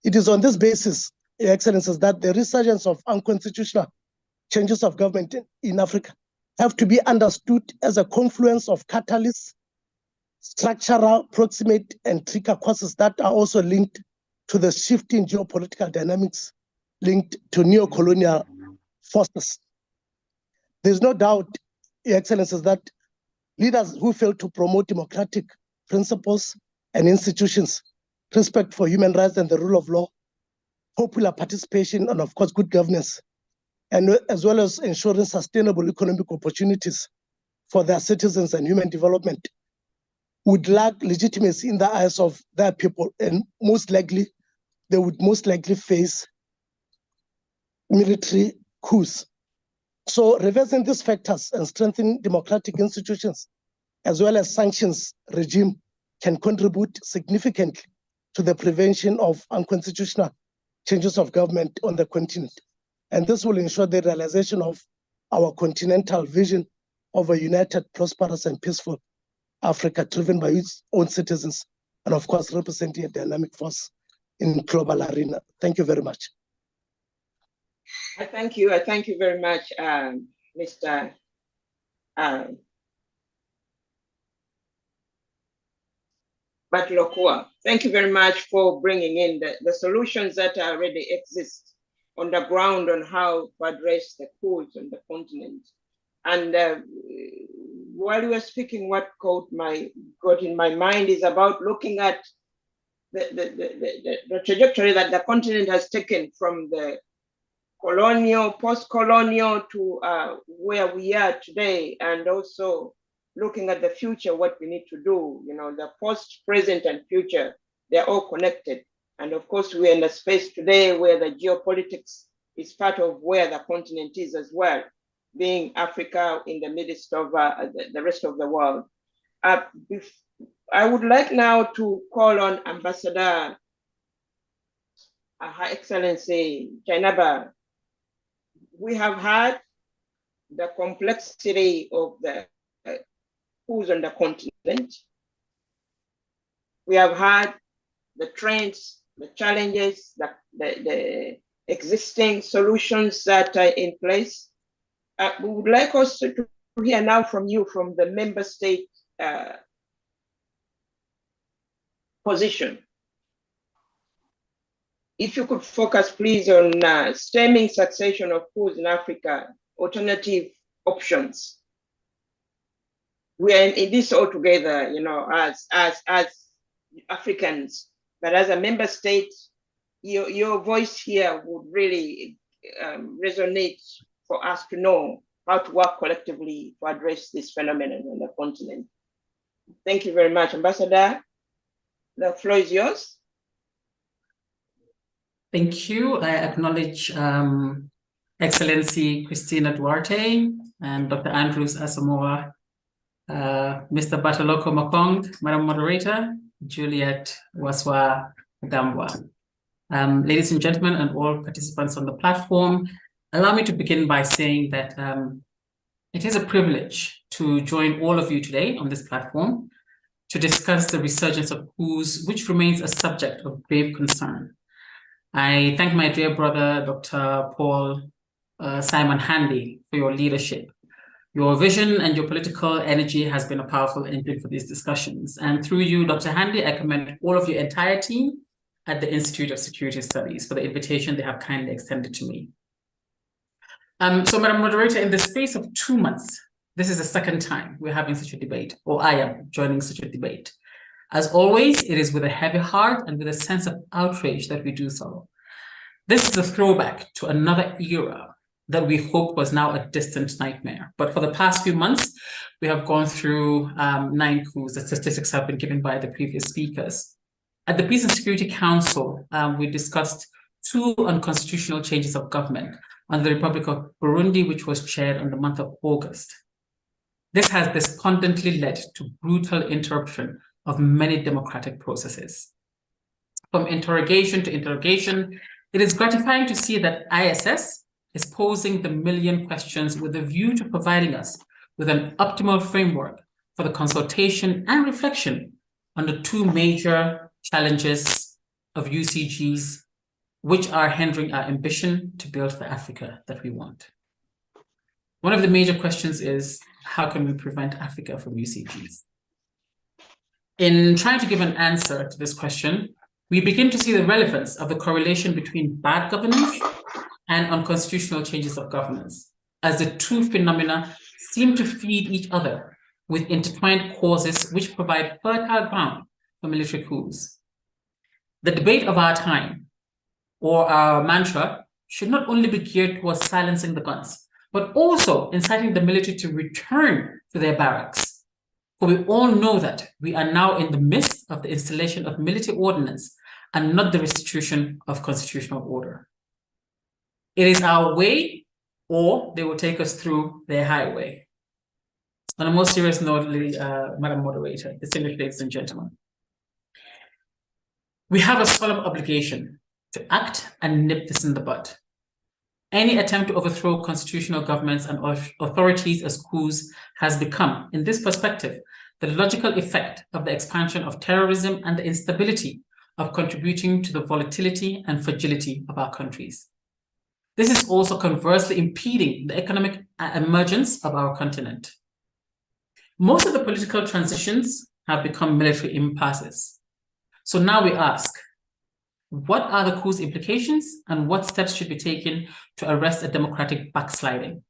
it is on this basis, Your Excellencies, that the resurgence of unconstitutional changes of government in Africa have to be understood as a confluence of catalysts, structural, proximate, and trigger causes that are also linked to the shifting geopolitical dynamics linked to neo-colonial forces. There's no doubt, Your Excellencies, that leaders who fail to promote democratic principles and institutions, respect for human rights and the rule of law, popular participation, and of course, good governance, and as well as ensuring sustainable economic opportunities for their citizens and human development, would lack legitimacy in the eyes of their people, and they would most likely face military coups. So reversing these factors and strengthening democratic institutions, as well as sanctions regime, can contribute significantly to the prevention of unconstitutional changes of government on the continent. And this will ensure the realization of our continental vision of a united, prosperous, and peaceful Africa driven by its own citizens, and of course, representing a dynamic force in the global arena. Thank you very much. I thank you. I thank you very much, Mr. Balo. Thank you very much for bringing in the solutions that already exist on the ground on how to address the coups on the continent. And while you were speaking, what got in my mind is about looking at the trajectory that the continent has taken from the colonial, post-colonial to where we are today, and also looking at the future, what we need to do. You know, the past, present, and future, they're all connected. And of course, we're in a space today where the geopolitics is part of where the continent is as well, being Africa in the midst of the rest of the world. I would like now to call on Ambassador, Her Excellency Jainaba. We have had the complexity of the coups on the continent. We have had the trends, the challenges, the existing solutions that are in place. We would like also to hear now from you, from the member state position. If you could focus, please, on stemming succession of coups in Africa, alternative options. We are in this all together, you know, as Africans, but as a member state, your voice here would really resonate for us to know how to work collectively to address this phenomenon on the continent. Thank you very much, Ambassador. The floor is yours. Thank you. I acknowledge Excellency Cristina Duarte and Dr. Andrews Asamoah, Mr. Balo Makong, Madam Moderator, Juliet, Wasswa-Mugambwa. Ladies and gentlemen, and all participants on the platform, allow me to begin by saying that it is a privilege to join all of you today on this platform to discuss the resurgence of coups, which remains a subject of grave concern. I thank my dear brother, Dr. Paul Simon Handy, for your leadership. Your vision and your political energy has been a powerful engine for these discussions. And through you, Dr. Handy, I commend all of your entire team at the Institute of Security Studies for the invitation they have kindly extended to me. So, Madam Moderator, in the space of 2 months, this is the second time we're having such a debate, or I am joining such a debate. As always, it is with a heavy heart and with a sense of outrage that we do so. This is a throwback to another era that we hoped was now a distant nightmare. But for the past few months, we have gone through 9 coups. The statistics have been given by the previous speakers. At the Peace and Security Council, we discussed 2 unconstitutional changes of government on the Republic of Burundi, which was chaired on the month of August. This has despondently led to brutal interruption of many democratic processes. From interrogation to interrogation, it is gratifying to see that ISS is posing the million questions with a view to providing us with an optimal framework for the consultation and reflection on the 2 major challenges of UCGs, which are hindering our ambition to build the Africa that we want. One of the major questions is, how can we prevent Africa from UCGs? In trying to give an answer to this question, we begin to see the relevance of the correlation between bad governance and unconstitutional changes of governance, as the 2 phenomena seem to feed each other with intertwined causes which provide fertile ground for military coups. The debate of our time, or our mantra, should not only be geared towards silencing the guns, but also inciting the military to return to their barracks. For we all know that we are now in the midst of the installation of military ordinance and not the restitution of constitutional order. It is our way, or they will take us through their highway. On a more serious note, Madam Moderator, distinguished ladies and gentlemen, we have a solemn obligation to act and nip this in the bud. Any attempt to overthrow constitutional governments and authorities as coups has become, in this perspective, the logical effect of the expansion of terrorism and the instability of contributing to the volatility and fragility of our countries. This is also conversely impeding the economic emergence of our continent. Most of the political transitions have become military impasses. So now we ask, what are the coup's implications and what steps should be taken to arrest a democratic backsliding?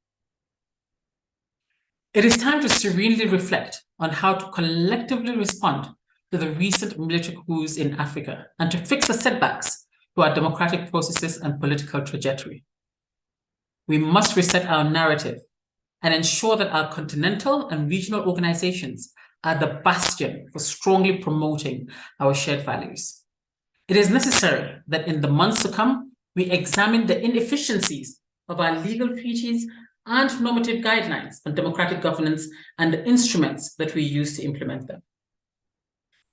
It is time to serenely reflect on how to collectively respond to the recent military coups in Africa and to fix the setbacks to our democratic processes and political trajectory. We must reset our narrative and ensure that our continental and regional organizations are the bastion for strongly promoting our shared values. It is necessary that in the months to come, we examine the inefficiencies of our legal treaties and normative guidelines on democratic governance and the instruments that we use to implement them.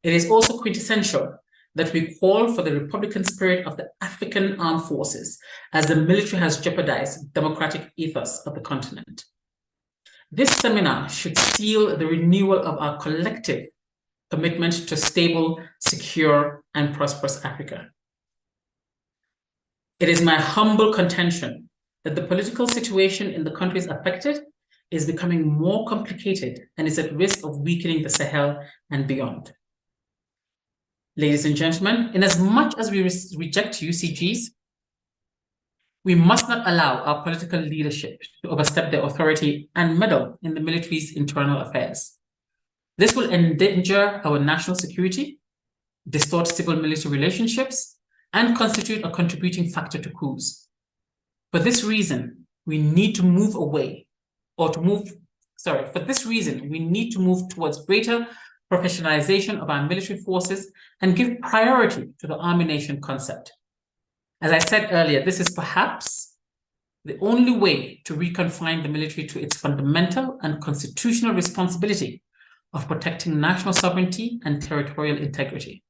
It is also quintessential that we call for the Republican spirit of the African armed forces, as the military has jeopardized the democratic ethos of the continent. This seminar should seal the renewal of our collective commitment to stable, secure, and prosperous Africa. It is my humble contention that the political situation in the countries affected is becoming more complicated and is at risk of weakening the Sahel and beyond. Ladies and gentlemen, in as much as we reject UCGs, we must not allow our political leadership to overstep their authority and meddle in the military's internal affairs. This will endanger our national security, distort civil-military relationships, and constitute a contributing factor to coups. For this reason, we need to move towards greater professionalization of our military forces and give priority to the army nation concept. As I said earlier, this is perhaps the only way to reconfine the military to its fundamental and constitutional responsibility of protecting national sovereignty and territorial integrity.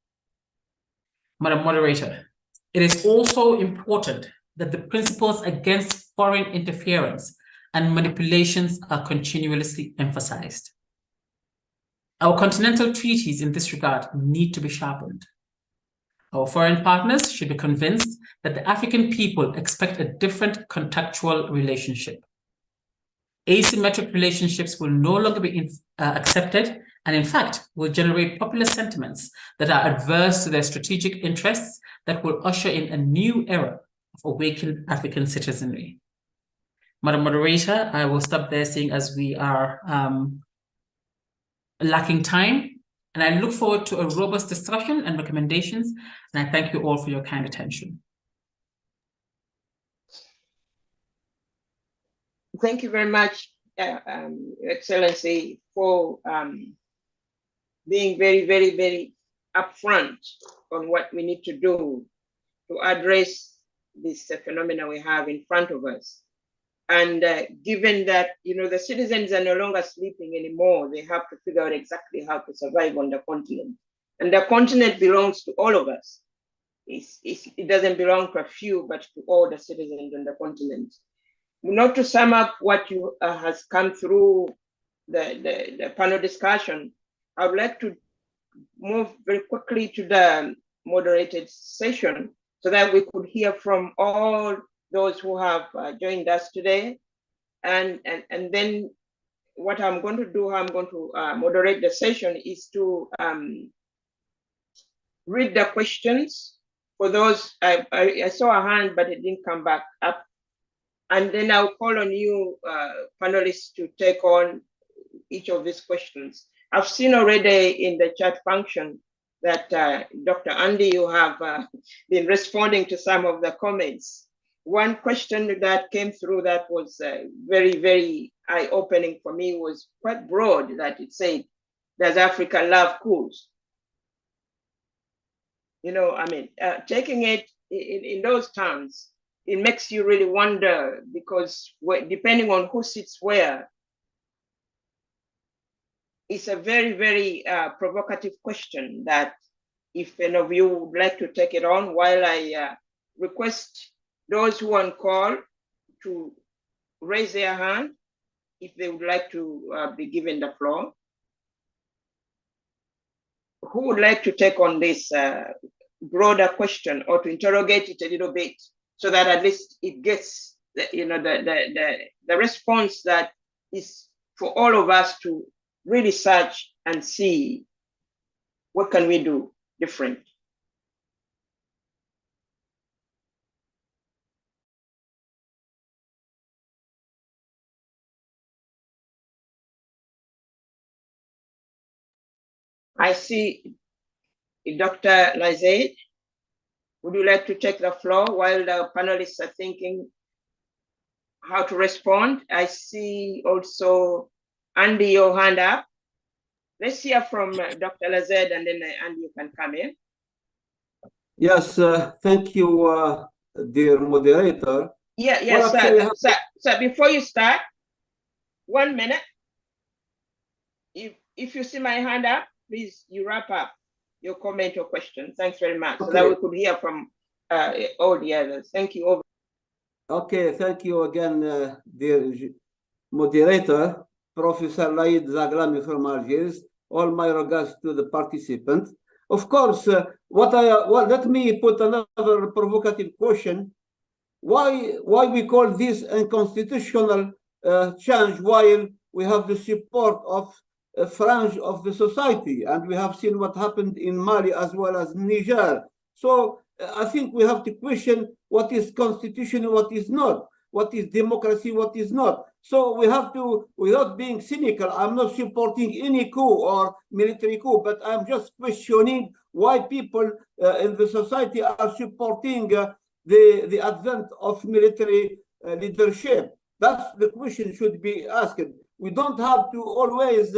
Madam Moderator, it is also important that the principles against foreign interference and manipulations are continuously emphasized. Our continental treaties in this regard need to be sharpened. Our foreign partners should be convinced that the African people expect a different contractual relationship. Asymmetric relationships will no longer be accepted, and in fact will generate popular sentiments that are adverse to their strategic interests that will usher in a new era of awakened African citizenry. Madam Moderator, I will stop there, seeing as we are lacking time, and I look forward to a robust discussion and recommendations, and I thank you all for your kind attention. Thank you very much, Your Excellency, for being very, very, very upfront on what we need to do to address this phenomena we have in front of us. And given that, the citizens are no longer sleeping anymore, they have to figure out exactly how to survive on the continent. And the continent belongs to all of us. It doesn't belong to a few, but to all the citizens on the continent. Not to sum up what has come through the panel discussion, I would like to move very quickly to the moderated session so that we could hear from all those who have joined us today. And then what I'm going to do, how I'm going to moderate the session is to read the questions. For those, I saw a hand, but it didn't come back up. And then I'll call on you, panelists, to take on each of these questions. I've seen already in the chat function that Dr. Andy, you have been responding to some of the comments. One question that came through that was very, very eye-opening for me was quite broad, that it said, does Africa love coups? Taking it in those terms, it makes you really wonder, because depending on who sits where, it's a very, very provocative question that if any of you would like to take it on, while I request those who are on call to raise their hand if they would like to be given the floor. Who would like to take on this broader question or to interrogate it a little bit so that at least it gets the response that is for all of us to really search and see what can we do different. I see Dr. Lazaid. Would you like to take the floor while the panelists are thinking how to respond? I see also Andy, your hand up. Let's hear from Dr. Lazaid, and then Andy, you can come in. Yes, thank you, dear moderator. Yes, sir, before you start, 1 minute. If you see my hand up, please, you wrap up your comment or question. Thanks very much. Okay. So that we could hear from all the others. Thank you. Over. Okay, thank you again, dear moderator, Professor Laid Zaglami from Algiers. All my regards to the participants. Of course, let me put another provocative question. Why we call this unconstitutional change while we have the support of a fringe of the society, and we have seen what happened in Mali as well as Niger. So I think we have to question what is constitutional, what is not, what is democracy, what is not. So we have to, without being cynical, I'm not supporting any coup or military coup, but I'm just questioning why people in the society are supporting the advent of military leadership. That's the question should be asked. We don't have to always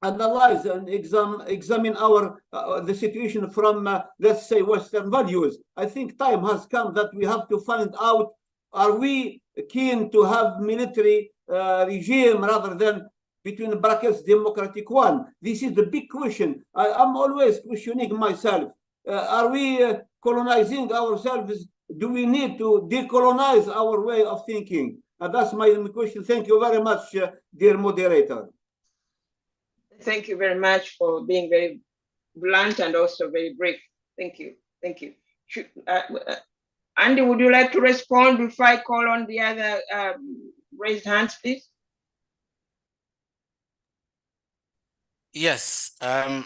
analyze and examine the situation from, let's say, Western values. I think time has come that we have to find out, are we keen to have military regime rather than, between brackets, democratic one? This is the big question. I'm always questioning myself. Are we colonizing ourselves? Do we need to decolonize our way of thinking? That's my question. Thank you very much, dear moderator. Thank you very much for being very blunt and also very brief. Thank you. Thank you. Andy, would you like to respond before I call on the other raised hands, please? Yes, so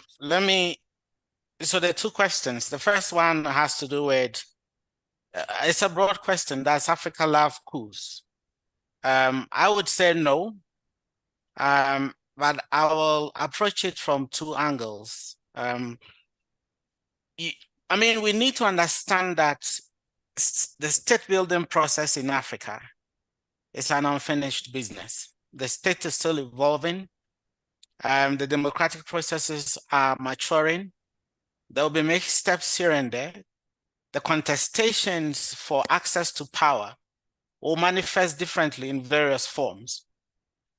there are two questions. The first one has to do with, it's a broad question. Does Africa love coups? I would say no, but I will approach it from two angles. We need to understand that the state building process in Africa is an unfinished business. The state is still evolving. The democratic processes are maturing. There will be mixed steps here and there. The contestations for access to power will manifest differently in various forms.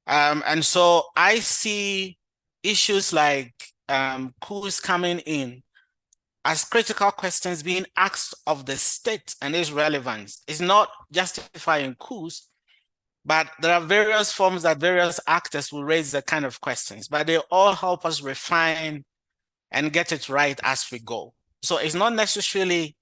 And so I see issues like coups coming in as critical questions being asked of the state and its relevance. It's not justifying coups, but there are various forms that various actors will raise the kind of questions, but they all help us refine and get it right as we go. So it's not necessarily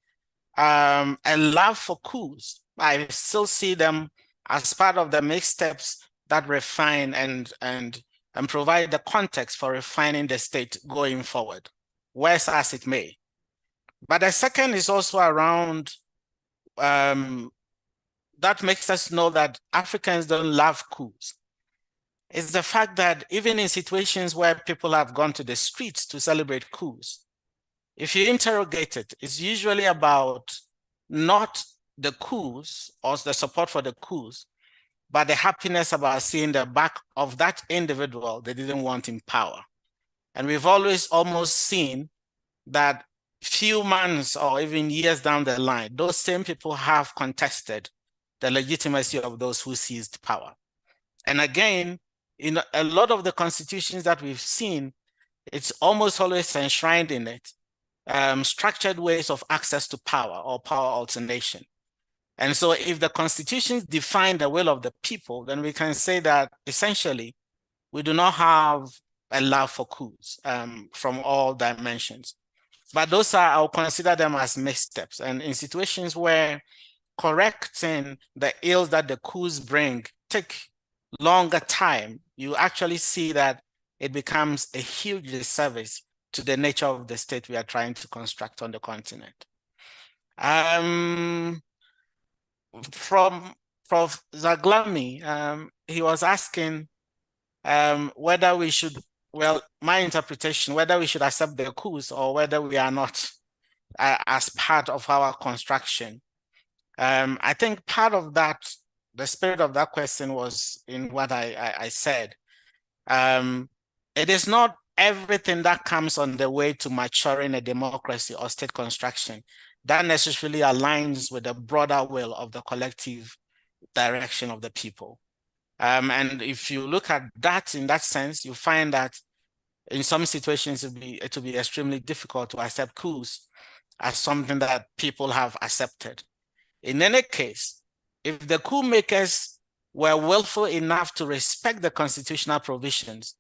a love for coups. I still see them as part of the mixed steps that refine and provide the context for refining the state going forward, worse as it may. But the second is also around that makes us know that Africans don't love coups. It's the fact that even in situations where people have gone to the streets to celebrate coups, if you interrogate it, it's usually about not the coups or the support for the coups, but the happiness about seeing the back of that individual they didn't want in power. And we've always almost seen that few months or even years down the line, those same people have contested the legitimacy of those who seized power. And again, in a lot of the constitutions that we've seen, it's almost always enshrined in it, structured ways of access to power or power alternation. And so if the constitutions define the will of the people, then we can say that essentially we do not have a love for coups from all dimensions. But those are, I'll consider them as missteps. And in situations where correcting the ills that the coups bring take longer time, you actually see that it becomes a huge disservice to the nature of the state we are trying to construct on the continent. From Prof. Zaglami, he was asking whether we should, well, my interpretation, whether we should accept the coups or whether we are not as part of our construction. I think part of that, the spirit of that question was in what I said. It is not everything that comes on the way to maturing a democracy or state construction that necessarily aligns with the broader will of the collective direction of the people. And if you look at that in that sense, you find that in some situations it will be extremely difficult to accept coups as something that people have accepted. In any case, if the coup makers were willful enough to respect the constitutional provisions,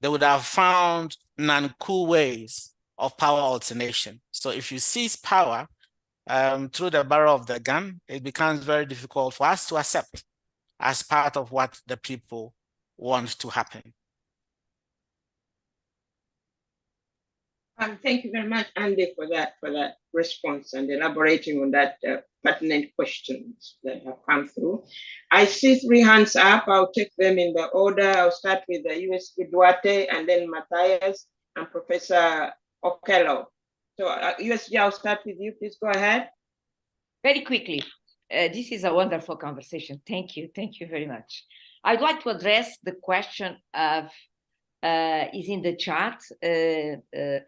they would have found non-coup ways of power alternation. So if you seize power through the barrel of the gun, it becomes very difficult for us to accept as part of what the people want to happen. Thank you very much, Andy, for that response and elaborating on that pertinent questions that have come through. I see 3 hands up. I'll take them in the order. I'll start with the USP Duarte, and then Matthias and Professor Okello. So USG, I'll start with you. Please go ahead. Very quickly. This is a wonderful conversation. Thank you. Thank you very much. I'd like to address the question of is in the chat.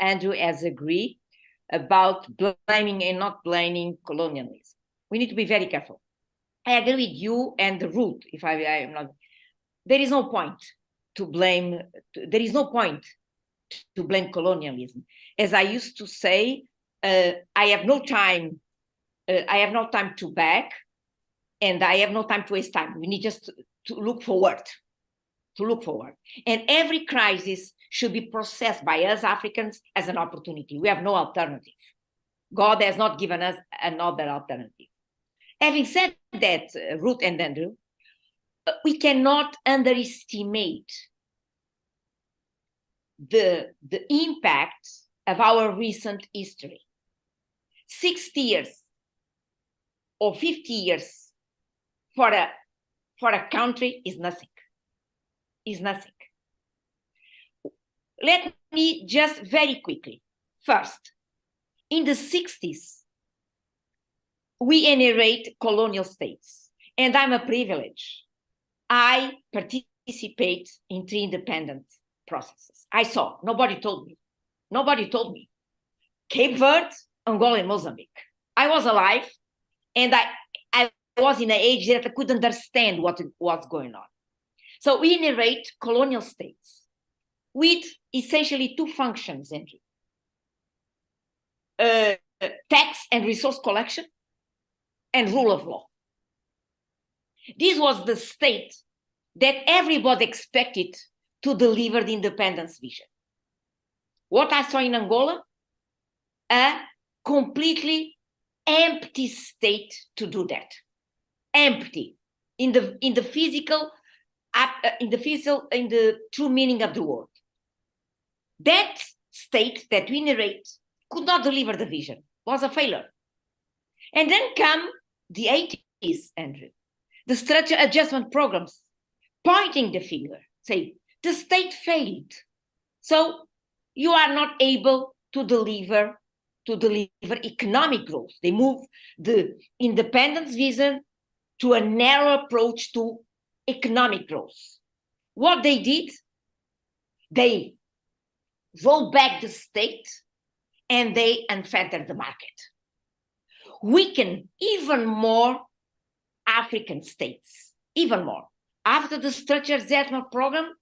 Andrew has agreed about blaming and not blaming colonialism. We need to be very careful. I agree with you and the root. If I am not, there is no point to blame. There is no point to blame colonialism. As I used to say, I have no time. I have no time to back, and I have no time to waste time. We need just to look forward. To look forward. And every crisis should be processed by us Africans as an opportunity. We have no alternative. God has not given us another alternative. Having said that, Ruth and Andrew, we cannot underestimate the impact of our recent history. 60 years or 50 years for a country is nothing. Is nothing. Let me just very quickly. First, in the 60s, we inherit colonial states, and I'm a privilege. I participate in 3 independent processes. I saw, nobody told me. Nobody told me. Cape Verde, Angola, and Mozambique. I was alive, and I was in an age that I could understand what was going on. So we inherit colonial states with essentially 2 functions, Andrew. Tax and resource collection and rule of law. This was the state that everybody expected to deliver the independence vision. What I saw in Angola, a completely empty state to do that. Empty in the true meaning of the word. That state that we inherit could not deliver the vision, was a failure. And then come the 80s, Andrew, the structure adjustment programs, pointing the finger, say, the state failed. So you are not able to deliver economic growth. They move the independence vision to a narrow approach to economic growth. What they did, they rolled back the state and they unfettered the market. Weaken even more African states, even more. After the structured adjustment program,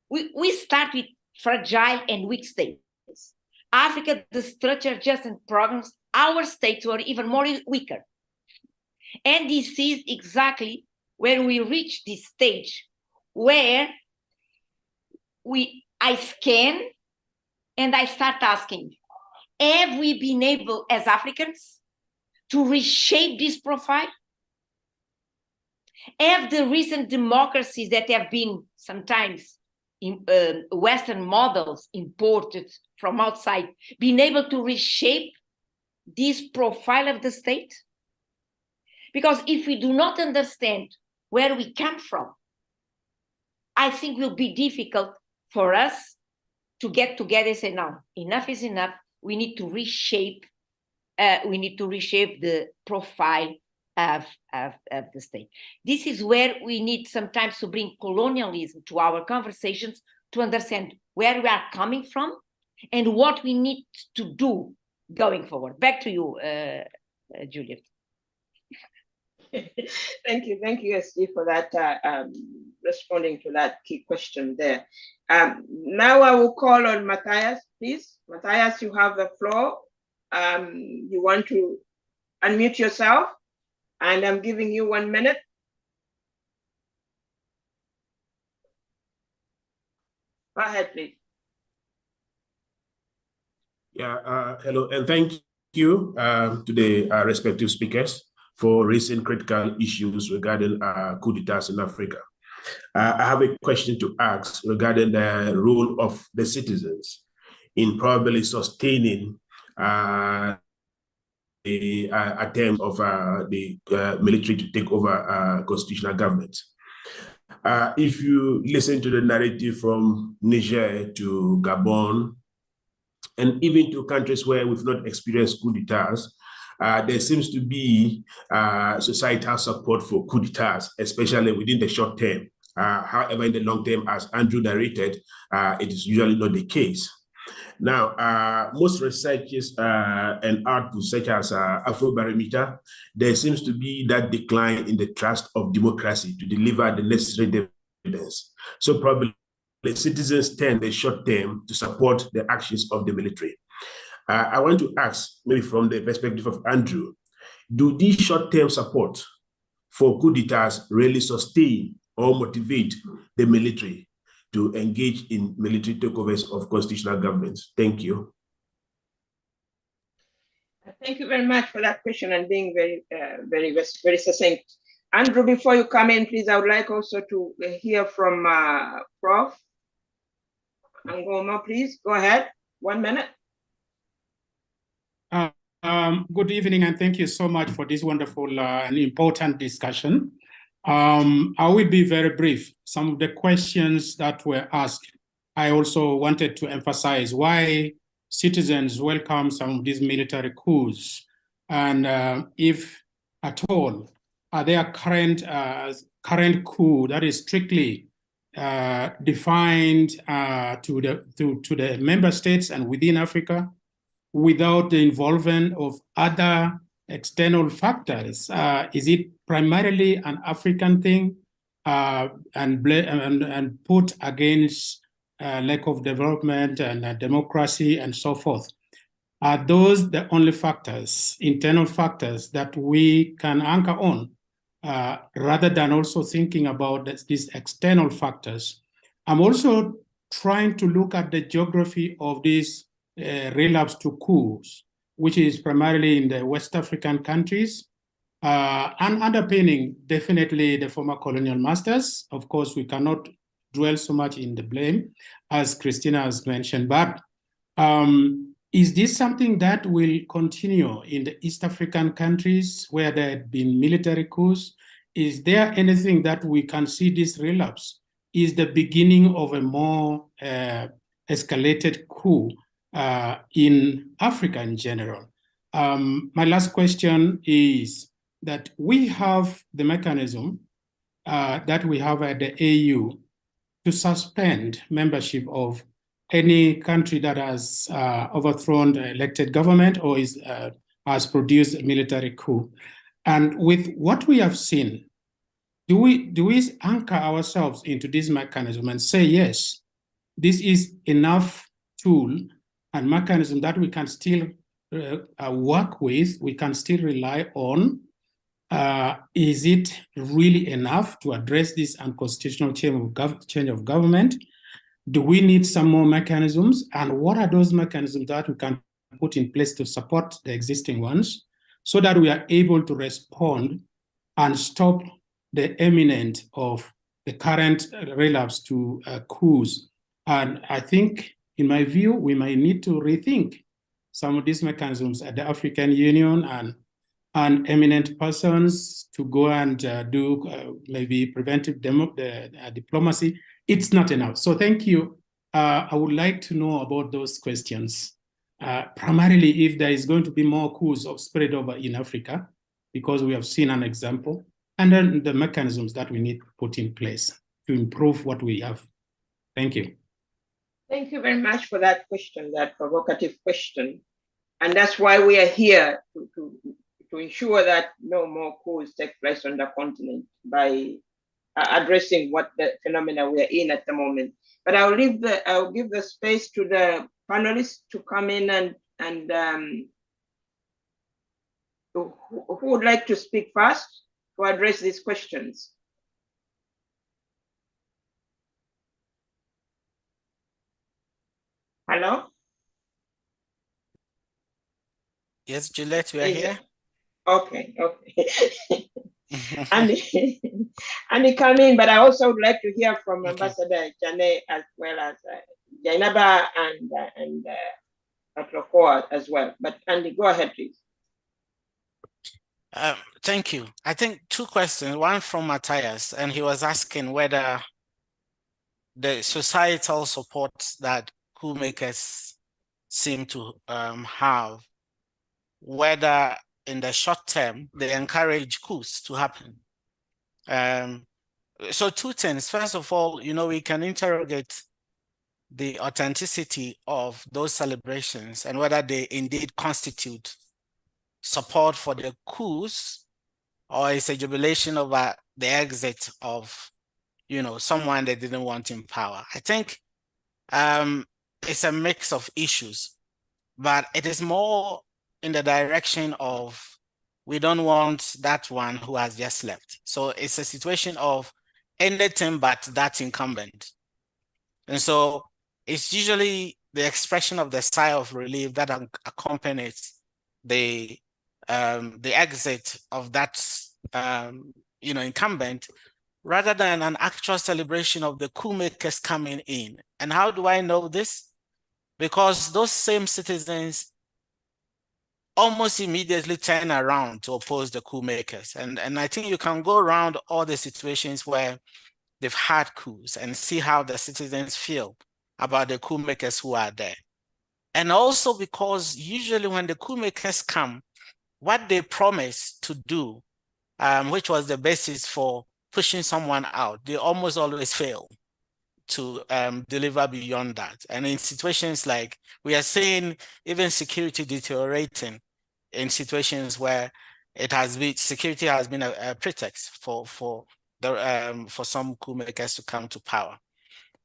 we start with fragile and weak states. Africa, the structured adjustment programs, our states were even more weaker. And this is exactly when we reach this stage where I scan and I start asking, have we been able as Africans to reshape this profile? Have the recent democracies that have been sometimes in Western models imported from outside been able to reshape this profile of the state? Because if we do not understand where we come from, I think it will be difficult for us to get together and say, no, enough is enough. We need to reshape. We need to reshape the profile of the state. This is where we need sometimes to bring colonialism to our conversations to understand where we are coming from and what we need to do going forward. Back to you, Juliet. Thank you, SG, for that responding to that key question there. Now I will call on Matthias, please. Matthias, you have the floor. You want to unmute yourself, and I'm giving you 1 minute. Go ahead, please. Yeah, hello, and thank you to the respective speakers for raising critical issues regarding coup d'etats in Africa. I have a question to ask regarding the role of the citizens in probably sustaining the attempt of the military to take over constitutional government. If you listen to the narrative from Niger to Gabon, and even to countries where we've not experienced coup d'etats, there seems to be societal support for coup d'etats, especially within the short term. However, in the long term, as Andrew narrated, it is usually not the case. Now, most researches and outputs such as Afrobarometer, there seems to be that decline in the trust of democracy to deliver the necessary evidence. So probably the citizens tend the short term to support the actions of the military. I want to ask, maybe from the perspective of Andrew, do these short-term support for coup d'etats really sustain or motivate the military to engage in military takeovers of constitutional governments? Thank you. Thank you very much for that question and being very succinct. Andrew, before you come in, please, I would like also to hear from Prof. Ngoma, please go ahead. 1 minute. Good evening, and thank you so much for this wonderful and important discussion. I will be very brief. Some of the questions that were asked, I also wanted to emphasize why citizens welcome some of these military coups, and if at all, are there current coup that is strictly defined to the member states and within Africa, without the involvement of other external factors? Is it primarily an African thing and put against lack of development and democracy and so forth? Are those the only factors, internal factors, that we can anchor on rather than also thinking about these external factors? I'm also trying to look at the geography of these relapse to coups, which is primarily in the West African countries, and underpinning definitely the former colonial masters. Of course, we cannot dwell so much in the blame, as Cristina has mentioned, but is this something that will continue in the East African countries where there have been military coups? Is there anything that we can see this relapse is the beginning of a more escalated coup in Africa in general? My last question is that we have the mechanism that we have at the AU to suspend membership of any country that has overthrown the elected government or has produced a military coup. And with what we have seen, do we anchor ourselves into this mechanism and say, yes, this is enough tool and mechanism that we can still work with, we can still rely on? Is it really enough to address this unconstitutional change of government? Do we need some more mechanisms? And what are those mechanisms that we can put in place to support the existing ones so that we are able to respond and stop the imminent of the current relapse to coups? And I think, in my view, we might need to rethink some of these mechanisms at the African Union and eminent persons to go and do maybe preventive diplomacy. It's not enough. So thank you. I would like to know about those questions. Primarily, if there is going to be more coups spread over in Africa, because we have seen an example, and then the mechanisms that we need to put in place to improve what we have. Thank you. Thank you very much for that question, that provocative question. And that's why we are here to ensure that no more coups take place on the continent by addressing what the phenomena we are in at the moment. But I'll give the space to the panelists to come in and who would like to speak first to address these questions? Hello? Yes, Juliet, we are here. Okay. And he come in, but I also would like to hear from Ambassador Jane as well as Jainaba and Atrokoa as well. But Andy, go ahead, please. Thank you. I think two questions, one from Matthias, and he was asking whether the societal support that coup makers seem to have, whether in the short term they encourage coups to happen. So two things. First of all, we can interrogate the authenticity of those celebrations and whether they indeed constitute support for the coups, or it's a jubilation over the exit of, someone they didn't want in power. I think it's a mix of issues, but it is more in the direction of we don't want that one who has just left. So it's a situation of anything but that incumbent. And so it's usually the expression of the sigh of relief that accompanies the exit of that incumbent, rather than an actual celebration of the coup makers coming in. And how do I know this? Because those same citizens almost immediately turn around to oppose the coup makers. And I think you can go around all the situations where they've had coups and see how the citizens feel about the coup makers who are there. And also because usually when the coup makers come, what they promise to do, which was the basis for pushing someone out, they almost always fail to deliver beyond that. And in situations like we are seeing even security deteriorating in situations where it has been, security has been a pretext for some coup makers to come to power.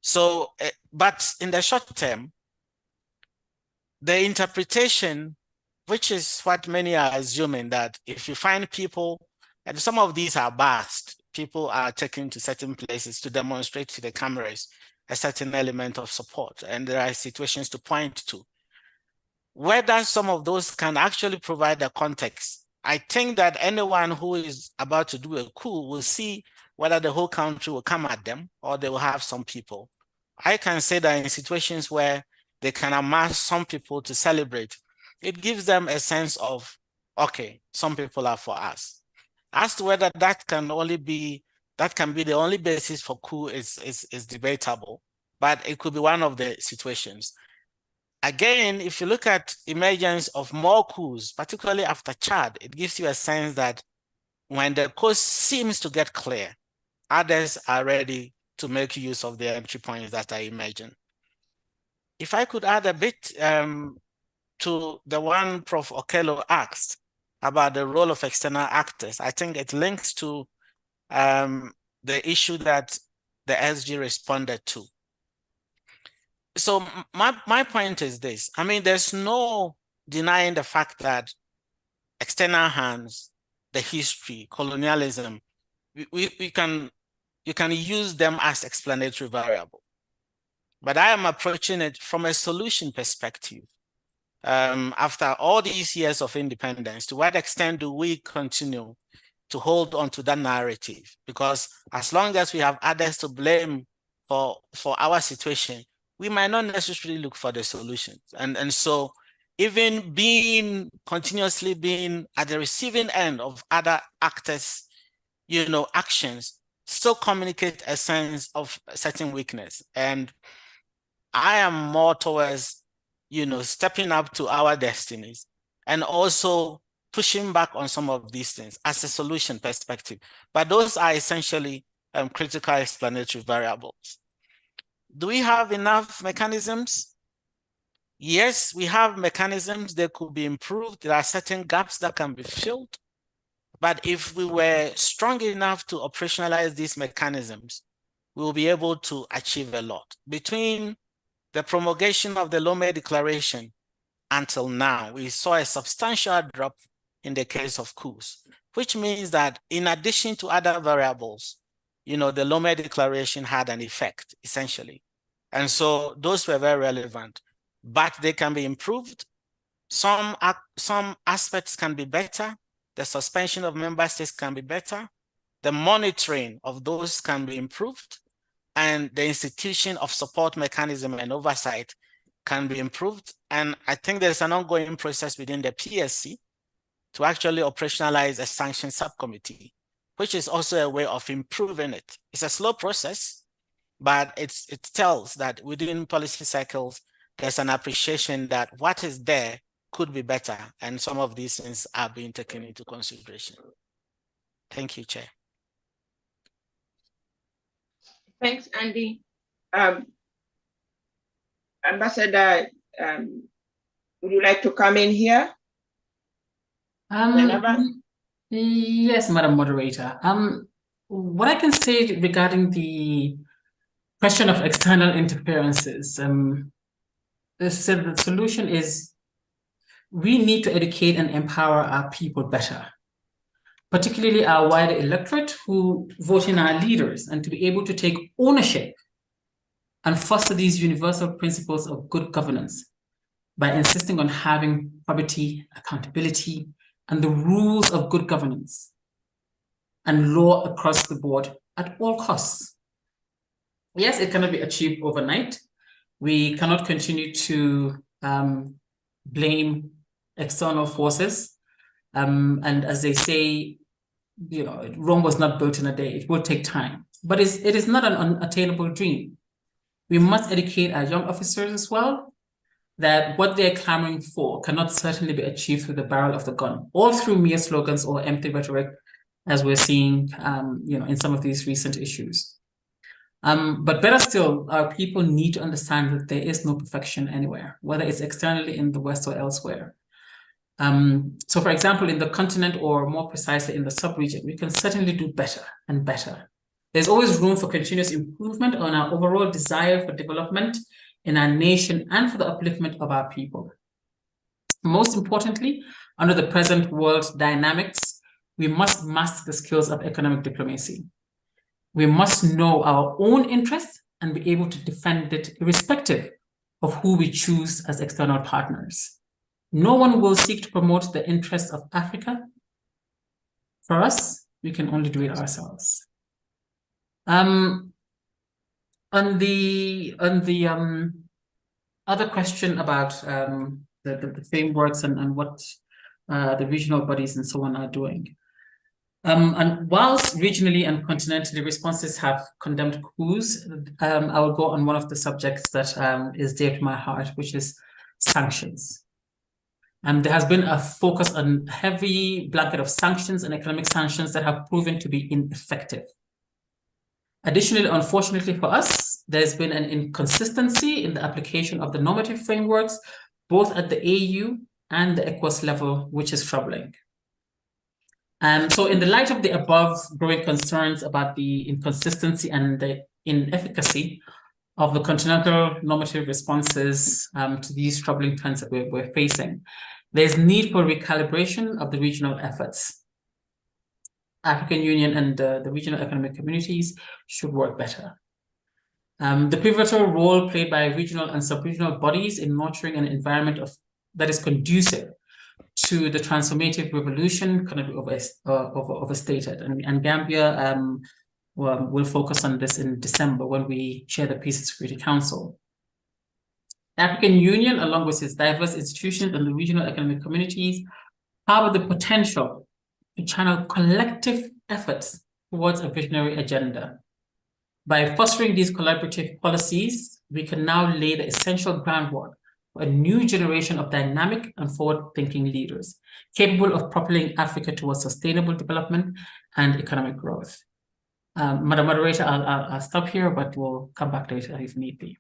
So, but in the short term, the interpretation, which is what many are assuming, that if you find people, and some of these are biased, people are taken to certain places to demonstrate to the cameras a certain element of support, and there are situations to point to. Whether some of those can actually provide a context, I think that anyone who is about to do a coup will see whether the whole country will come at them or they will have some people. I can say that in situations where they can amass some people to celebrate, it gives them a sense of, okay, some people are for us. As to whether that can be the only basis for coup is debatable, but it could be one of the situations. Again, if you look at emergence of more coups, particularly after Chad, it gives you a sense that when the coast seems to get clear, others are ready to make use of the entry points that are emerging. If I could add a bit to the one Prof. Okello asked about the role of external actors, I think it links to the issue that the SG responded to. So my point is this. I mean, there's no denying the fact that external hands, the history, colonialism, you can use them as explanatory variable. But I am approaching it from a solution perspective. After all these years of independence, to what extent do we continue to hold on to that narrative? Because as long as we have others to blame for our situation, we might not necessarily look for the solutions. And so even continuously being at the receiving end of other actors, actions, still communicate a sense of a certain weakness. And I am more towards, stepping up to our destinies and also pushing back on some of these things as a solution perspective. But those are essentially critical explanatory variables. Do we have enough mechanisms? Yes, we have mechanisms that could be improved. There are certain gaps that can be filled. But if we were strong enough to operationalize these mechanisms, we will be able to achieve a lot. Between the promulgation of the Lomé Declaration until now, we saw a substantial drop in the case of coups, which means that in addition to other variables, the Lomé Declaration had an effect, essentially. And so those were very relevant, but they can be improved. Some aspects can be better. The suspension of member states can be better. The monitoring of those can be improved. And the institution of support mechanism and oversight can be improved. And I think there's an ongoing process within the PSC to actually operationalize a sanction subcommittee, which is also a way of improving it. It's a slow process, but it tells that within policy cycles, there's an appreciation that what is there could be better, and some of these things are being taken into consideration. Thank you, Chair. Thanks, Andy. Ambassador, would you like to come in here? Yes, Madam Moderator. What I can say regarding the question of external interferences, the solution is we need to educate and empower our people better, particularly our wider electorate who vote in our leaders, and to be able to take ownership and foster these universal principles of good governance by insisting on having probity, accountability, and the rules of good governance and law across the board at all costs. Yes, it cannot be achieved overnight. We cannot continue to blame external forces. And as they say, Rome was not built in a day. It will take time, but it is not an unattainable dream. We must educate our young officers as well that what they're clamoring for cannot certainly be achieved through the barrel of the gun or through mere slogans or empty rhetoric, as we're seeing in some of these recent issues. But better still, our people need to understand that there is no perfection anywhere, whether it's externally in the West or elsewhere. So for example, in the continent, or more precisely in the sub-region, we can certainly do better and better. There's always room for continuous improvement on our overall desire for development in our nation and for the upliftment of our people. Most importantly, under the present world dynamics, we must master the skills of economic diplomacy. We must know our own interests and be able to defend it irrespective of who we choose as external partners. No one will seek to promote the interests of Africa. For us, we can only do it ourselves. On the other question about the frameworks and what the regional bodies and so on are doing. And whilst regionally and continentally responses have condemned coups, I will go on one of the subjects that is dear to my heart, which is sanctions. There has been a focus on heavy blanket of sanctions and economic sanctions that have proven to be ineffective. Additionally, unfortunately for us, there's been an inconsistency in the application of the normative frameworks, both at the AU and the ECOWAS level, which is troubling. So in the light of the above growing concerns about the inconsistency and the inefficacy of the continental normative responses to these troubling trends that we're facing, there's need for recalibration of the regional efforts. African Union and the regional economic communities should work better. The pivotal role played by regional and sub-regional bodies in nurturing an environment that is conducive to the transformative revolution cannot be overstated. And Gambia will focus on this in December when we chair the Peace and Security Council. The African Union, along with its diverse institutions and the regional economic communities, have the potential to channel collective efforts towards a visionary agenda. By fostering these collaborative policies, we can now lay the essential groundwork for a new generation of dynamic and forward-thinking leaders, capable of propelling Africa towards sustainable development and economic growth. Madam Moderator, I'll stop here, but we'll come back later if need be.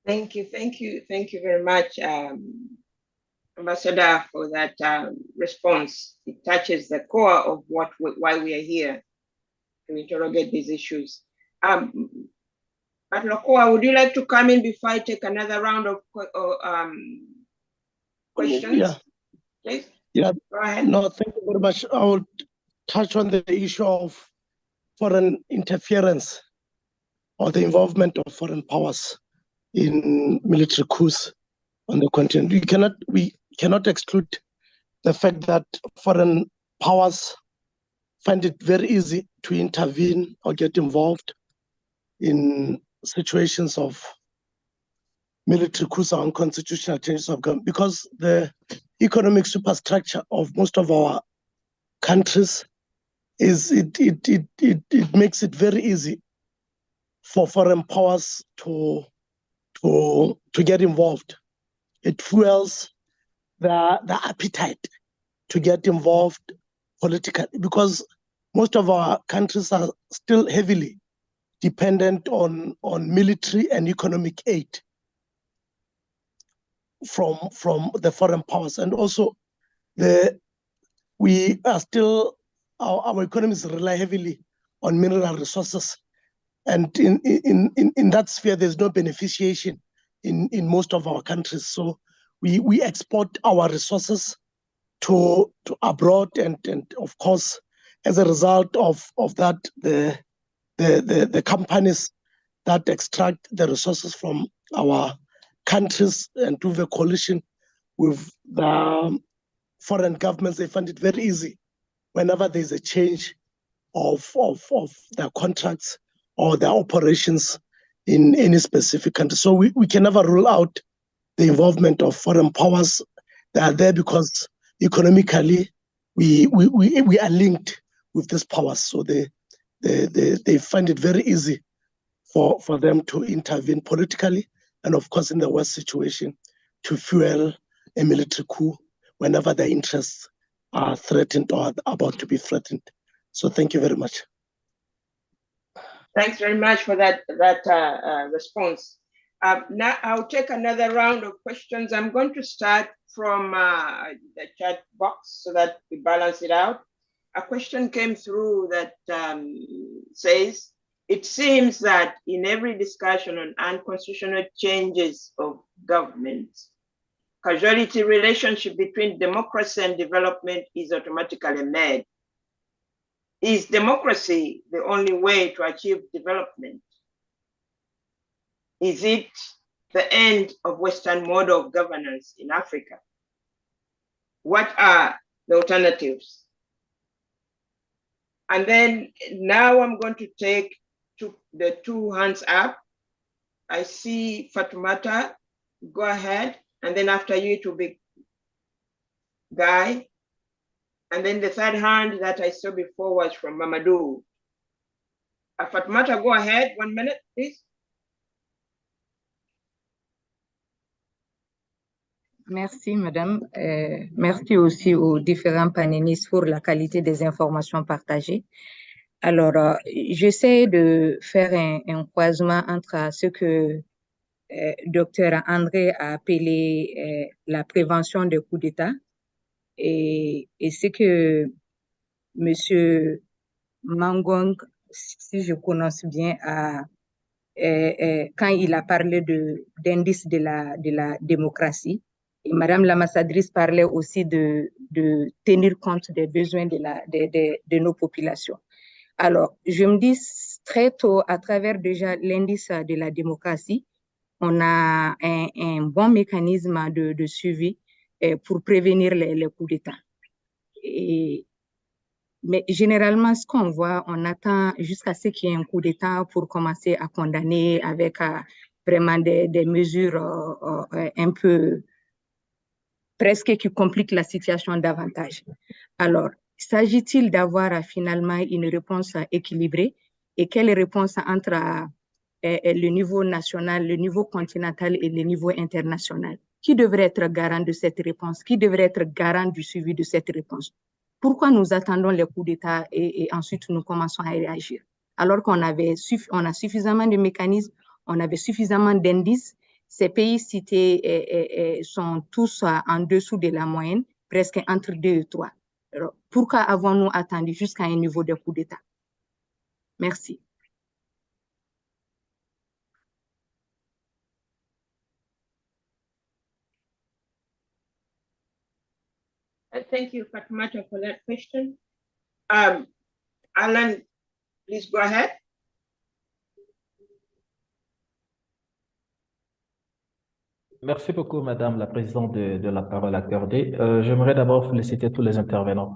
Thank you very much, Ambassador, for that response. It touches the core of why we are here, to interrogate these issues. But Lokoa, would you like to come in before I take another round of questions? Yeah. Please? Yeah. Go ahead. No, thank you very much. I will touch on the issue of foreign interference or the involvement of foreign powers in military coups on the continent. We cannot exclude the fact that foreign powers find it very easy to intervene or get involved in situations of military coups or unconstitutional changes of government, because the economic superstructure of most of our countries is it makes it very easy for foreign powers to get involved. It fuels the appetite to get involved politically, because most of our countries are still heavily dependent on military and economic aid from the foreign powers. And also we are still, our economies rely heavily on mineral resources. And in that sphere, there's no beneficiation in most of our countries. So we export our resources to abroad, and of course, as a result of that, the companies that extract the resources from our countries and do the coalition with the foreign governments, they find it very easy whenever there's a change of their contracts or their operations in any specific country. So we can never rule out the involvement of foreign powers. They are there because economically we are linked with these powers. So they find it very easy for them to intervene politically, and of course in the worst situation to fuel a military coup whenever their interests are threatened or about to be threatened. So thank you very much. Thanks very much for that response. Now I'll take another round of questions. I'm going to start from the chat box so that we balance it out. A question came through that says, it seems that in every discussion on unconstitutional changes of government, causality relationship between democracy and development is automatically made. Is democracy the only way to achieve development? Is it the end of Western model of governance in Africa? What are the alternatives? And then now I'm going to take the two hands up. I see Fatoumata, go ahead. And then after you it will be Guy. And then the third hand that I saw before was from Mamadou. Fatoumata, go ahead, 1 minute, please. Merci, madame. Merci aussi aux différents panélistes pour la qualité des informations partagées. Alors, j'essaie de faire un croisement entre ce que Dr André a appelé la prévention des coups d'État et ce que M. Mangong, si je prononce bien, quand il a parlé d'indice de la démocratie. Et Madame l'ambassadrice parlait aussi de tenir compte des besoins de nos populations. Alors, je me dis très tôt, à travers déjà l'indice de la démocratie, on a un bon mécanisme de suivi pour prévenir les coups d'État. Mais généralement, ce qu'on voit, on attend jusqu'à ce qu'il y ait un coup d'État pour commencer à condamner avec vraiment des mesures un peu presque qui compliquent la situation davantage. Alors, s'agit-il d'avoir finalement une réponse équilibrée et quelle réponse entre le niveau national, le niveau continental et le niveau international? Qui devrait être garant de cette réponse? Qui devrait être garant du suivi de cette réponse? Pourquoi nous attendons les coups d'État et ensuite nous commençons à réagir? Alors qu'on a suffisamment de mécanismes, on avait suffisamment d'indices. Ces pays cités sont tous en dessous de la moyenne, presque entre 2 et 3. Alors, pourquoi avons-nous attendu jusqu'à un niveau de coup d'État? Merci. Thank you, Fatoumata, for that question. Alan, please go ahead. Merci beaucoup, Madame la Présidente, de la parole accordée. J'aimerais d'abord féliciter tous les intervenants.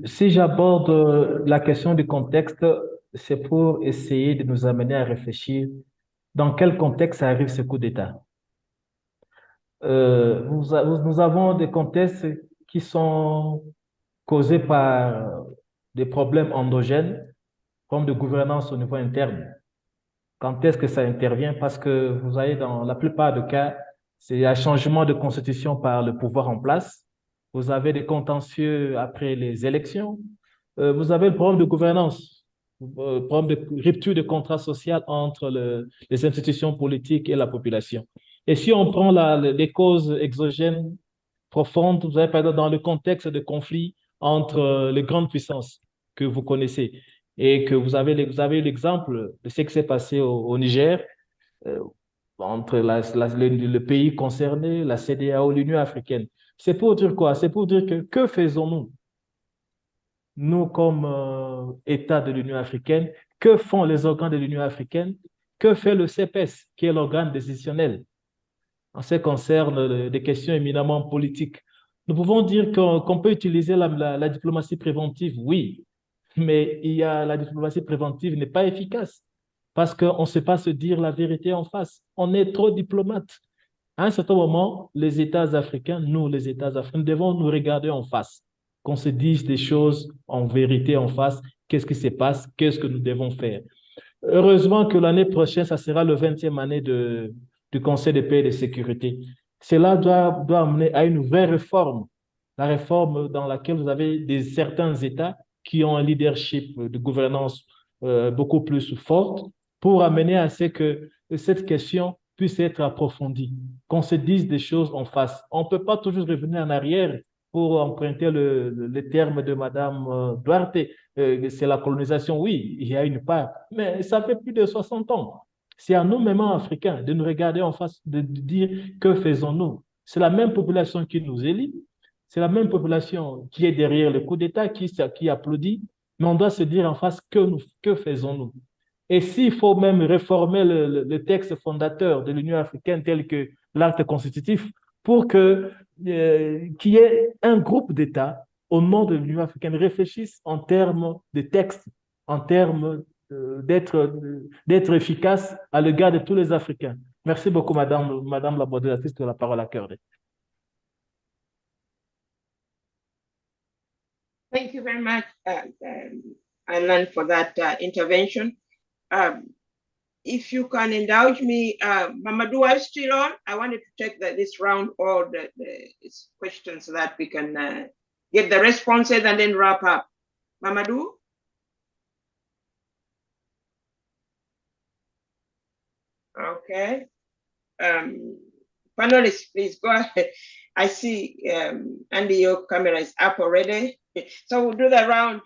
Si j'aborde la question du contexte, c'est pour essayer de nous amener à réfléchir dans quel contexte arrive ce coup d'État. Nous avons des contextes qui sont causés par des problèmes endogènes, comme de gouvernance au niveau interne. Quand est-ce que ça intervient? Parce que vous avez dans la plupart des cas, c'est un changement de constitution par le pouvoir en place. Vous avez des contentieux après les élections. Vous avez le problème de gouvernance, le problème de rupture de contrat social entre les institutions politiques et la population. Et si on prend les causes exogènes profondes, vous avez par exemple dans le contexte de conflit entre les grandes puissances que vous connaissez et que vous avez l'exemple de ce qui s'est passé au Niger entre le pays concerné, la CEDEAO, l'Union africaine. C'est pour dire quoi? C'est pour dire que faisons-nous, nous comme État de l'Union africaine? Que font les organes de l'Union africaine? Que fait le CPS, qui est l'organe décisionnel en ce qui concerne des questions éminemment politiques? Nous pouvons dire qu'on peut utiliser la diplomatie préventive, oui, Mais la diplomatie préventive n'est pas efficace parce qu'on ne sait pas se dire la vérité en face. On est trop diplomate. À un certain moment, les États africains, nous, les États africains, devons nous regarder en face, qu'on se dise des choses en vérité en face, qu'est-ce qui se passe, qu'est-ce que nous devons faire. Heureusement que l'année prochaine, ça sera le 20e année du Conseil de paix et de sécurité. Cela doit amener à une vraie réforme, la réforme dans laquelle vous avez certains États qui ont un leadership de gouvernance beaucoup plus forte pour amener à ce que cette question puisse être approfondie, qu'on se dise des choses en face. On ne peut pas toujours revenir en arrière pour emprunter le terme de Madame Duarte. C'est la colonisation, oui, il y a une part, mais ça fait plus de 60 ans. C'est à nous-mêmes, Africains, de nous regarder en face, de dire que faisons-nous. C'est la même population qui nous élit, c'est la même population qui est derrière le coup d'État, qui applaudit, mais on doit se dire en face que faisons-nous. Et s'il faut même réformer le texte fondateur de l'Union africaine tel que l'acte constitutif pour qu'il y ait un groupe d'États au nom de l'Union africaine réfléchissent en termes de texte, en termes d'être efficace à l'égard de tous les Africains. Merci beaucoup, Madame la modératrice, de la parole accordée. Thank you very much, Alan, for that intervention. If you can indulge me, Mamadou, are you still on? I wanted to take this round all the questions so that we can get the responses and then wrap up. Mamadou? Okay. Panelists, please go ahead. I see, Andy, your camera is up already. So we'll do the round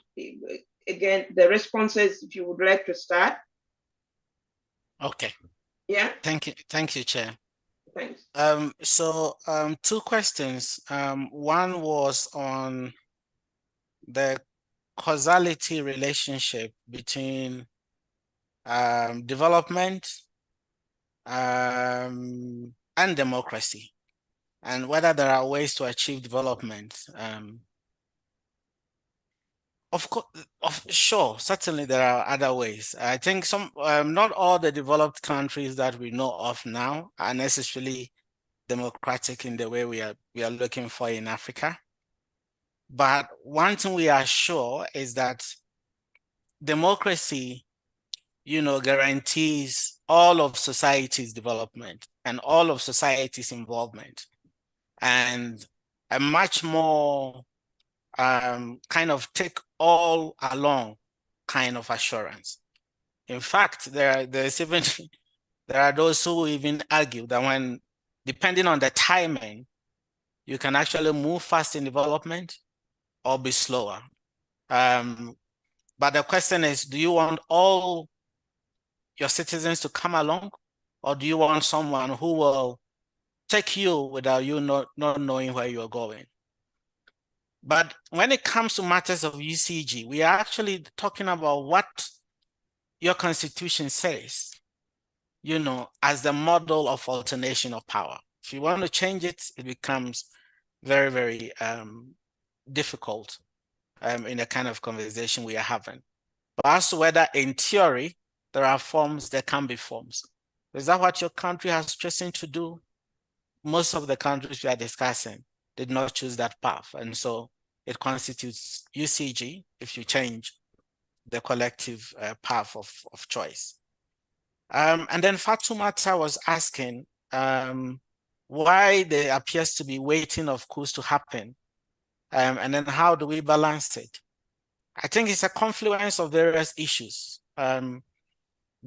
again, the responses, if you would like to start. Okay. Yeah. Thank you, Chair. Thanks. Two questions. One was on the causality relationship between development and democracy, and whether there are ways to achieve development. Of course, sure, certainly there are other ways. I think not all the developed countries that we know of now are necessarily democratic in the way we are looking for in Africa. But one thing we are sure is that democracy, guarantees all of society's development and all of society's involvement, and a much more kind of take all along kind of assurance. In fact, there are those who even argue that depending on the timing, you can actually move fast in development or be slower. But the question is, do you want all your citizens to come along, or do you want someone who will take you without you not knowing where you're going? But when it comes to matters of UCG, we are actually talking about what your constitution says, as the model of alternation of power. If you want to change it, it becomes very, very difficult in the kind of conversation we are having. But as to whether in theory, there are forms, there can be forms. Is that what your country has chosen to do? Most of the countries we are discussing did not choose that path. And so it constitutes UCG if you change the collective path of choice. And then Fatoumata was asking why there appears to be waiting of coups to happen. And then how do we balance it? I think it's a confluence of various issues.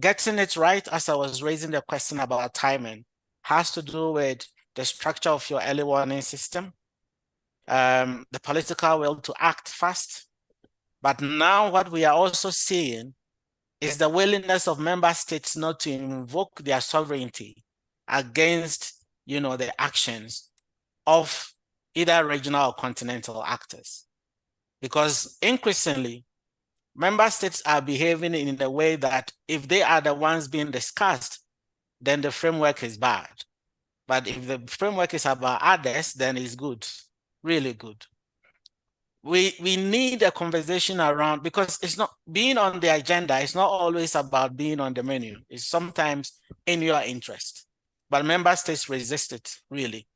Getting it right, as I was raising the question about timing, has to do with the structure of your early warning system, the political will to act fast. But now what we are also seeing is the willingness of member states not to invoke their sovereignty against, the actions of either regional or continental actors. Because increasingly, member states are behaving in a way that if they are the ones being discussed, then the framework is bad. But if the framework is about others, then it's good, really good. we need a conversation around, because it's not being on the agenda. It's not always about being on the menu. It's sometimes in your interest, but member states resist it, really.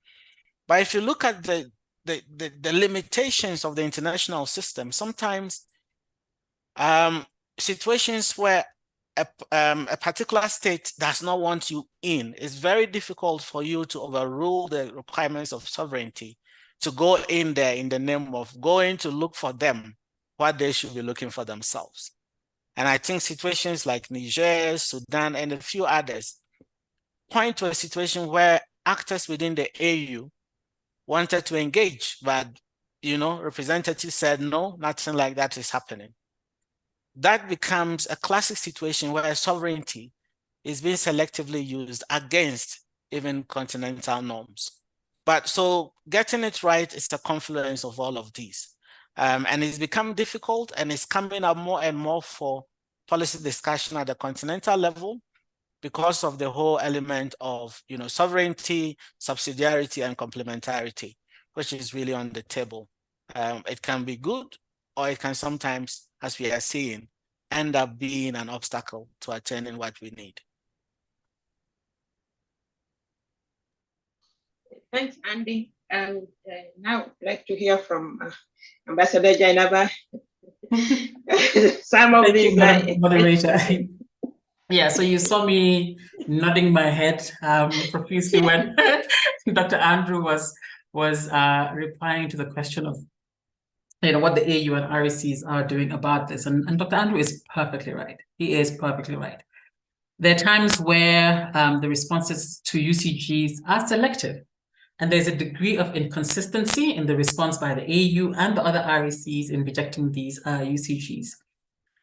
But if you look at the limitations of the international system, sometimes situations where a particular state does not want you in, it's very difficult for you to overrule the requirements of sovereignty to go in there in the name of going to look for them what they should be looking for themselves. And I think situations like Niger, Sudan, and a few others point to a situation where actors within the AU wanted to engage, but representatives said, no, nothing like that is happening. That becomes a classic situation where sovereignty is being selectively used against even continental norms. But so getting it right is a confluence of all of these. And it's become difficult, and it's coming up more and more for policy discussion at the continental level because of the whole element of sovereignty, subsidiarity, and complementarity, which is really on the table. It can be good, or it can sometimes, as we are seeing, end up being an obstacle to attaining what we need. Thanks, Andy. And now I'd like to hear from Ambassador Jainaba. Some of these Moderator. Yeah, so you saw me nodding my head profusely when Dr. Andrew was replying to the question of what the AU and RECs are doing about this. And Dr. Andrew is perfectly right. He is perfectly right. There are times where the responses to UCGs are selective, and there's a degree of inconsistency in the response by the AU and the other RECs in rejecting these UCGs.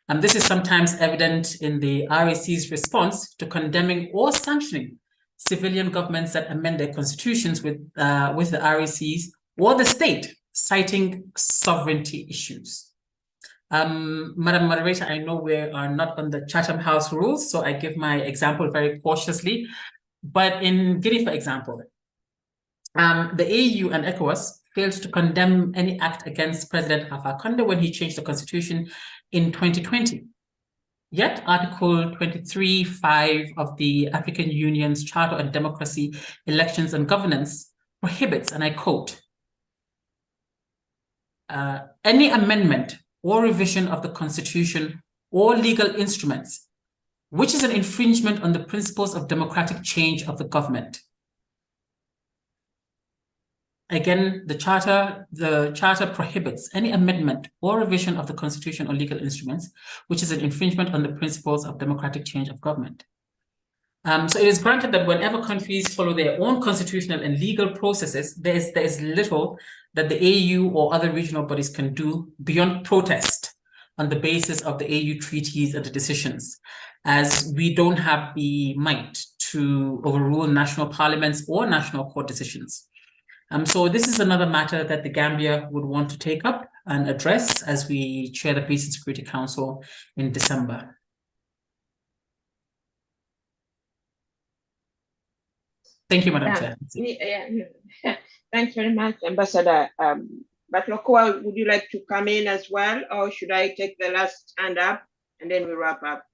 And this is sometimes evident in the REC's response to condemning or sanctioning civilian governments that amend their constitutions with the RECs or the state, citing sovereignty issues. Madam Moderator, I know we are not on the Chatham House rules, so I give my example very cautiously. But in Guinea, for example, the AU and ECOWAS failed to condemn any act against President Alpha Conde when he changed the constitution in 2020. Yet Article 23(5) of the African Union's Charter on Democracy, Elections and Governance prohibits, and I quote, any amendment or revision of the constitution or legal instruments, which is an infringement on the principles of democratic change of the government. Again, the charter prohibits any amendment or revision of the constitution or legal instruments, which is an infringement on the principles of democratic change of government. So it is granted that whenever countries follow their own constitutional and legal processes, there is little that the AU or other regional bodies can do beyond protest on the basis of the AU treaties and the decisions, as we don't have the might to overrule national parliaments or national court decisions. So this is another matter that the Gambia would want to take up and address as we chair the Peace and Security Council in December. Thank you, Madam Chair. Thanks very much, Ambassador. Batlokwa, would you like to come in as well, or should I take the last hand up and then we wrap up?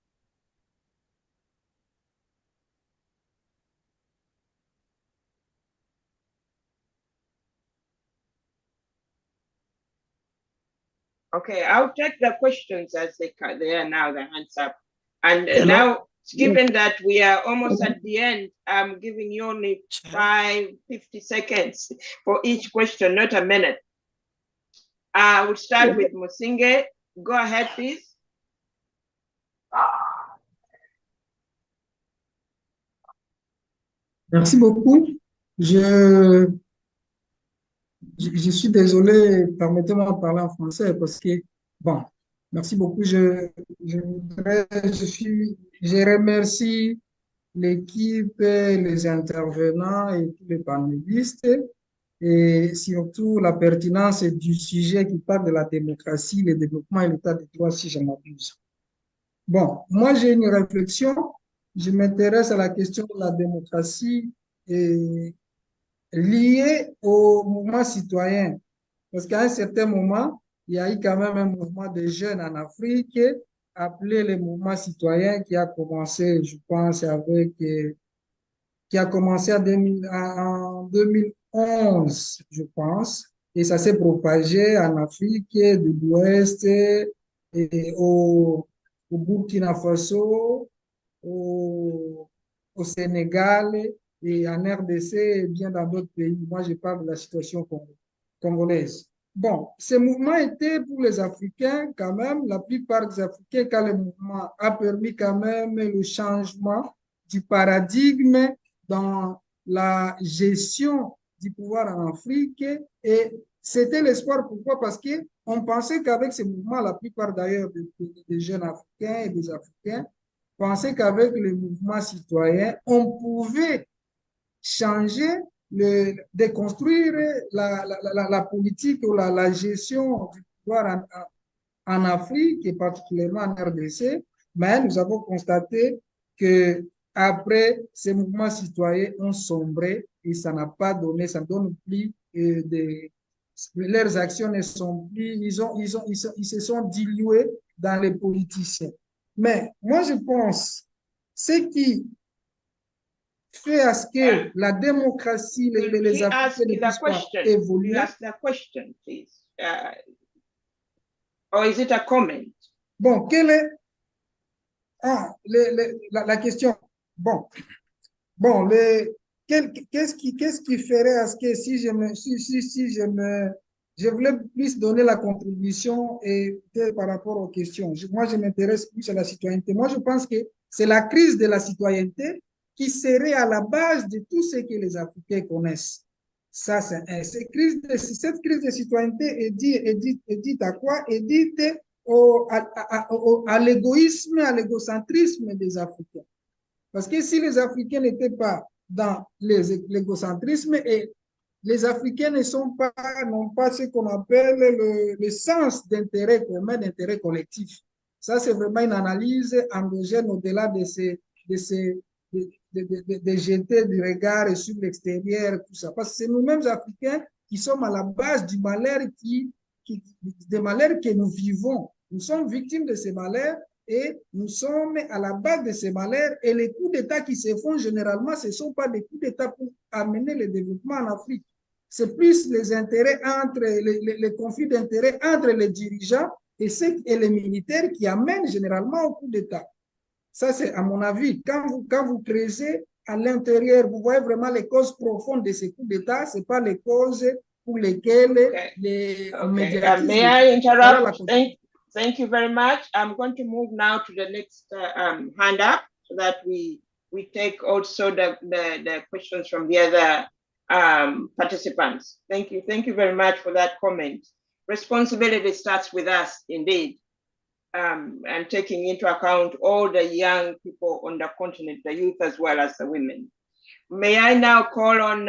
Okay, I'll take the questions as they are now, the hands up. And now, given that we are almost at the end, I'm giving you only 50 seconds for each question, not a minute. I will start with Musinge. Go ahead, please. Merci beaucoup. Je suis désolé, permettez-moi de parler en français parce que, bon, merci beaucoup. Je remercie l'équipe, les intervenants et tous les panélistes, et surtout la pertinence du sujet qui parle de la démocratie, le développement et l'état de droit, si je ne m'abuse. Bon, moi j'ai une réflexion, je m'intéresse à la question de la démocratie liée au mouvement citoyen, parce qu'à un certain moment, il y a eu quand même un mouvement de jeunes en Afrique appelé le mouvement citoyen qui a commencé, je pense, qui a commencé en 2011, je pense, et ça s'est propagé en Afrique de l'Ouest, et au Burkina Faso, au Sénégal et en RDC et bien dans d'autres pays. Moi, je parle de la situation congolaise. Bon, ce mouvement était pour les Africains quand même, la plupart des Africains, quand le mouvement a permis quand même le changement du paradigme dans la gestion du pouvoir en Afrique. Et c'était l'espoir. Pourquoi? Parce qu'on pensait qu'avec ce mouvement, la plupart d'ailleurs des jeunes Africains et des Africains pensaient qu'avec le mouvement citoyen, on pouvait changer, déconstruire la politique ou la gestion du pouvoir en Afrique et particulièrement en RDC. Mais nous avons constaté que après, ces mouvements citoyens ont sombré et ça n'a pas donné, ça ne donne plus leurs actions ne sont plus, ils se sont dilués dans les politiciens. Mais moi, je pense, ce qui fait à ce que la démocratie, les Africains ne puissent pas évoluer. Ask the question, please. Or is it a comment? Bon, quelle est la question? Bon, qu'est-ce qui ferait à ce que si je voulais plus donner la contribution et par rapport aux questions. Moi, je m'intéresse plus à la citoyenneté. Moi, je pense que c'est la crise de la citoyenneté qui serait à la base de tout ce que les Africains connaissent. Ça, cette crise de citoyenneté est dite à quoi? Est dite à l'égoïsme, à l'égocentrisme des Africains. Parce que si les Africains n'étaient pas dans l'égocentrisme, et les Africains n'ont pas ce qu'on appelle le sens d'intérêt commun, d'intérêt collectif. Ça, c'est vraiment une analyse endogène au-delà de jeter du regard sur l'extérieur, tout ça. Parce que c'est nous-mêmes Africains qui sommes à la base du malheur des malheurs que nous vivons. Nous sommes victimes de ces malheurs et nous sommes à la base de ces malheurs. Et les coups d'État qui se font généralement, ce ne sont pas des coups d'État pour amener le développement en Afrique. C'est plus les intérêts les conflits d'intérêts entre les dirigeants et les militaires qui amènent généralement au coup d'État. Ça, c'est à mon avis. Quand vous creusez à l'intérieur, vous voyez vraiment les causes profondes de ces coups d'État. Ce n'est pas les causes pour lesquelles les médiatistes... May I interrupt? Thank you very much. I'm going to move now to the next hand up so that we take also the questions from the other participants. Thank you. Thank you very much for that comment. Responsibility starts with us, indeed. And taking into account all the young people on the continent, the youth as well as the women. May I now call on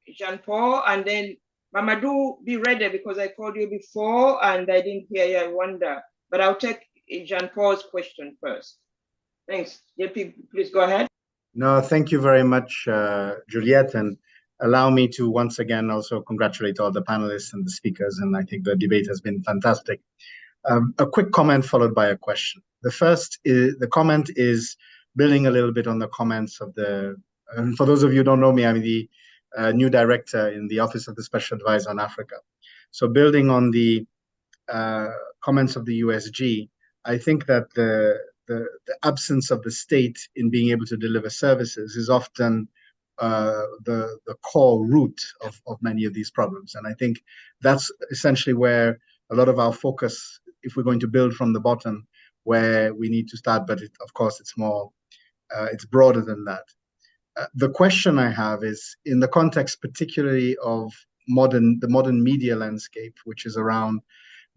Jean-Paul, and then Mamadou, be ready because I called you before and I didn't hear you, I wonder. But I'll take Jean-Paul's question first. Thanks. JP, please go ahead. No, thank you very much, Juliet, and allow me to once again also congratulate all the panelists and the speakers, and I think the debate has been fantastic. A quick comment followed by a question. The first is, the comment is building a little bit on the comments of and for those of you who don't know me, I'm the new director in the Office of the Special Advisor on Africa. So building on the comments of the USG, I think that the absence of the state in being able to deliver services is often the core root of many of these problems. And I think that's essentially where a lot of our focus, if we're going to build from the bottom, where we need to start, but of course it's more, it's broader than that. The question I have is in the context particularly of the modern media landscape, which is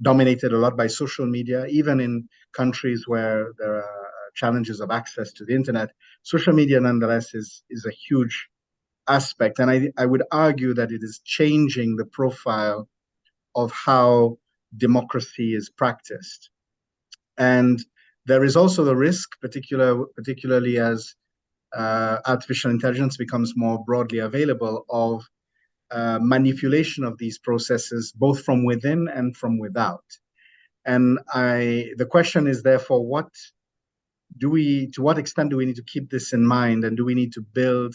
dominated a lot by social media, even in countries where there are challenges of access to the internet, social media nonetheless is a huge aspect. And I would argue that it is changing the profile of how democracy is practiced. And there is also the risk, particularly as artificial intelligence becomes more broadly available, of manipulation of these processes, both from within and from without. And the question is therefore, to what extent do we need to keep this in mind, and do we need to build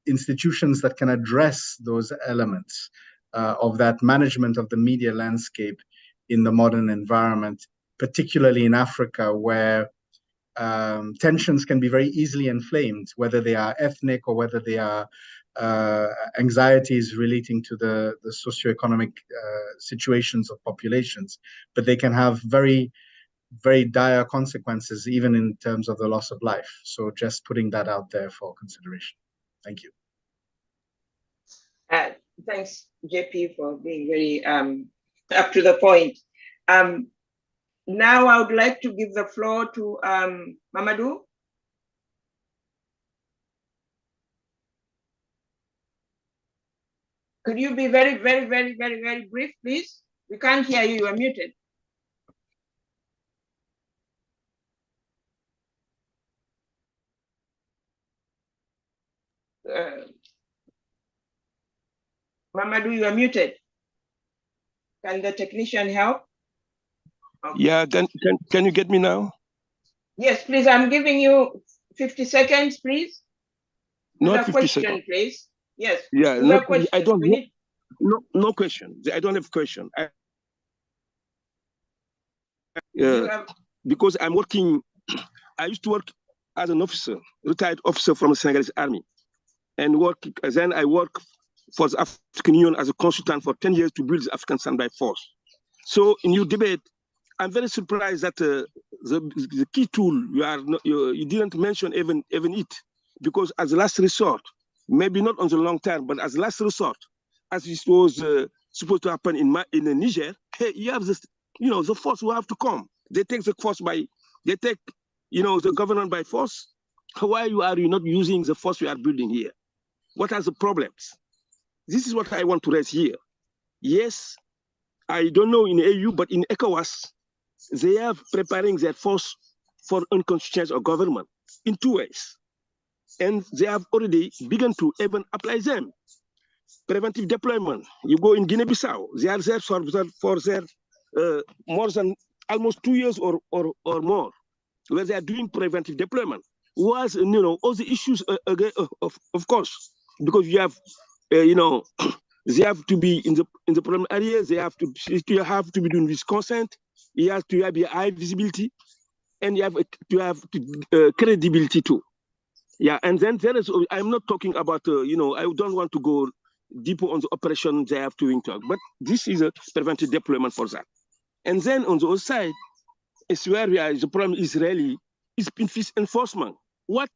institutions that can address those elements of that management of the media landscape in the modern environment, particularly in Africa, where tensions can be very easily inflamed, whether they are ethnic or whether they are anxieties relating to the socioeconomic situations of populations, but they can have very, very dire consequences, even in terms of the loss of life. So just putting that out there for consideration. Thank you. Thanks, JP, for being very up to the point. Now I would like to give the floor to Mamadou. Could you be very, very, very, very, very brief, please? We can't hear you. You are muted. Mamadou, you are muted. Can the technician help? Okay. Yeah, can you get me now? Yes, please. I'm giving you 50 seconds, please. Not 50 question, seconds. Please. Yes. Yeah, I don't know. No question. I don't have question. Because I'm working, I used to work as an officer, retired officer from the Senegalese army, and then I work for the African Union as a consultant for 10 years to build the African Standby Force. So in your debate, I'm very surprised that the key tool you didn't mention even it, because as a last resort, maybe not on the long term, but as a last resort, as it was supposed to happen in Niger, hey, you have this, the force will have to come. They take the force they take, the government by force. Why are you not using the force we are building here? What are the problems? This is what I want to raise here. Yes, I don't know in AU, but in ECOWAS, they are preparing their force for unconstitutional government in 2 ways. And they have already begun to even apply them. Preventive deployment. You go in Guinea-Bissau, they are there for their more than almost 2 years or more, where they are doing preventive deployment. Was all the issues of course, because you have they have to be in the problem areas. They have to be doing with consent. You have to have high visibility, and you have to have credibility too. Yeah, and then there is. I'm not talking about I don't want to go deeper on the operation they have to talk, but this is a preventive deployment for that. And then on the other side, it's where the problem is really is peace enforcement. What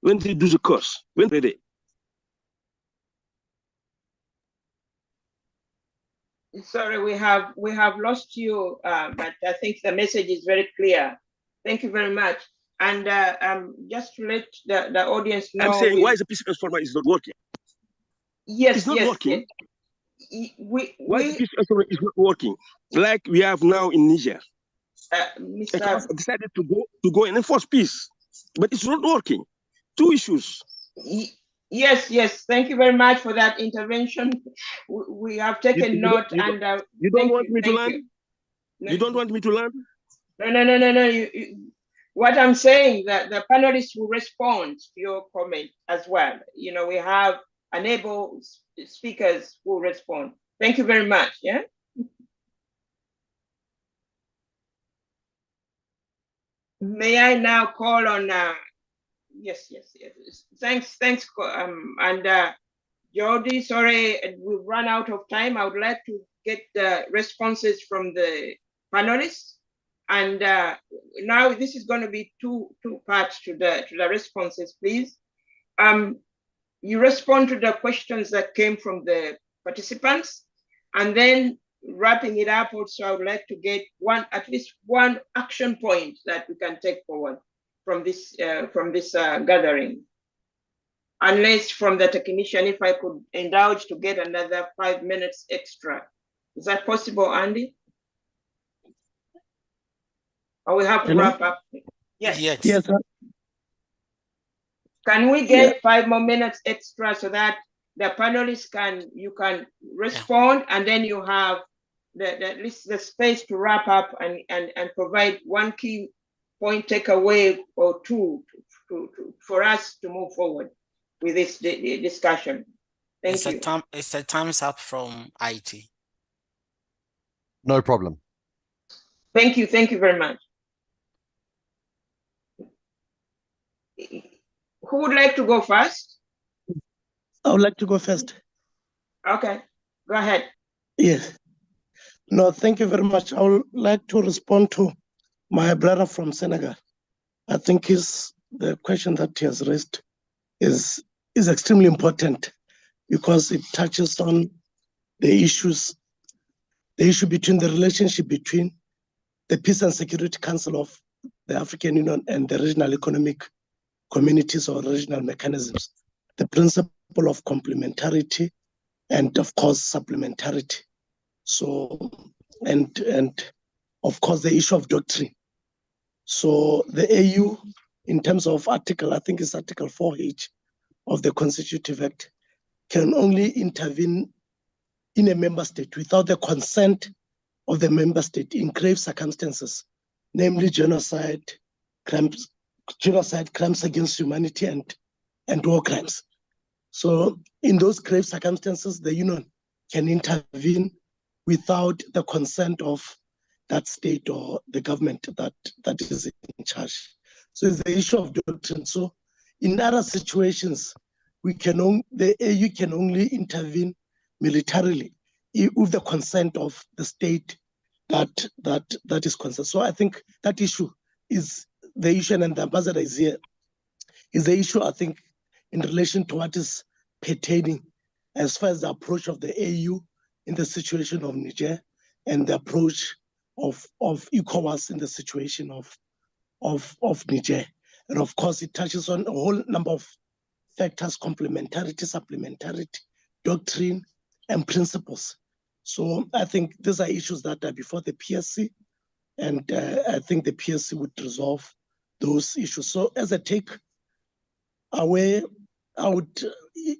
when they do the course, when they Sorry, we have lost you, but I think the message is very clear. Thank you very much. And just to let the audience know, I'm saying why the peace enforcement is not working. Yes, it's not working. Why the peace enforcement is not working? Like we have now in Niger. Mr. decided to go and enforce peace, but it's not working. 2 issues. Yes. Thank you very much for that intervention. We have taken note, and you don't want me to learn. You don't want me to learn. No. What I'm saying that the panelists will respond to your comment as well. We have unable speakers who respond. Thank you very much. Yeah. May I now call on? Yes. Thanks. And Jody, sorry, we've run out of time. I would like to get the responses from the panelists. And now this is going to be two parts to the responses, please. You respond to the questions that came from the participants, and then wrapping it up. Also, I would like to get at least one action point that we can take forward from this gathering. Unless from the technician, if I could indulge to get another 5 minutes extra. Is that possible, Andy? Or we have to wrap up? Yes. Yes, sir. Can we get 5 more minutes extra so that the panelists you can respond, and then you have at least the space to wrap up and provide one key point takeaway or two for us to move forward with this discussion. Thank you. It's a thumbs up from IT. No problem. Thank you very much. Who would like to go first? I would like to go first. Okay, go ahead. Yes. No, thank you very much. I would like to respond to my brother from Senegal. I think the question that he has raised is extremely important because it touches on the issue between the relationship between the Peace and Security Council of the African Union and the regional economic communities or regional mechanisms, the principle of complementarity and of course supplementarity. So, and of course the issue of doctrine. So the AU, in terms of article, I think it's Article 4H of the Constitutive Act, can only intervene in a member state without the consent of the member state in grave circumstances, namely genocide, crimes against humanity, and war crimes. So in those grave circumstances, the Union can intervene without the consent of that state or the government that is in charge. So it's the issue of doctrine. So in other situations, the AU can only intervene militarily with the consent of the state that is concerned. So I think that issue is the issue, and the ambassador is here, is the issue, I think, in relation to what is pertaining as far as the approach of the AU in the situation of Niger and the approach of ECOWAS in the situation of Niger. And of course, it touches on a whole number of factors: complementarity, supplementarity, doctrine, and principles. So I think these are issues that are before the PSC, and I think the PSC would resolve those issues. So as a take away,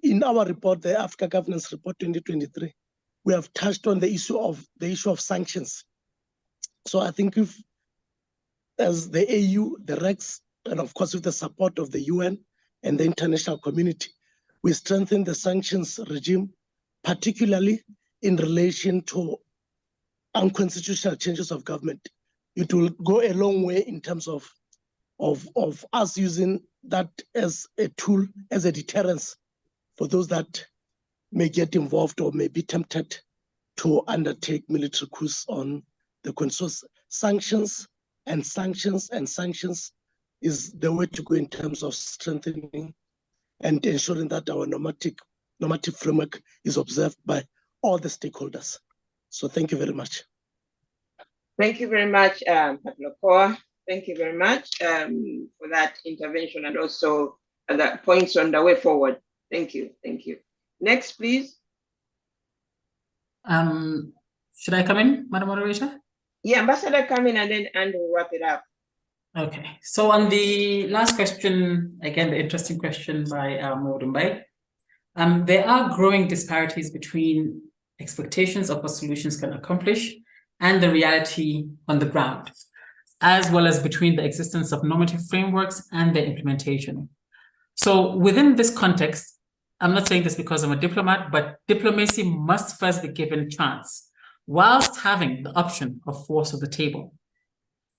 in our report, the Africa Governance Report 2023, we have touched on the issue of sanctions. So I think if, as the AU, the REX, and of course with the support of the UN and the international community, we strengthen the sanctions regime, particularly in relation to unconstitutional changes of government. It will go a long way in terms of us using that as a tool, as a deterrence for those that may get involved or may be tempted to undertake military coups on the consoles. Sanctions is the way to go in terms of strengthening and ensuring that our normative framework is observed by all the stakeholders. So thank you very much. Thank you very much, Patlokoa. Thank you very much for that intervention and also the points on the way forward. Thank you. Next, please. Should I come in, Madam Moderator? Yeah, Ambassador, come in and then Andrew will wrap it up. Okay, so on the last question, again, the interesting question by Mugambwa, there are growing disparities between expectations of what solutions can accomplish and the reality on the ground, as well as between the existence of normative frameworks and their implementation. So within this context, I'm not saying this because I'm a diplomat, but diplomacy must first be given chance, whilst having the option of force on the table.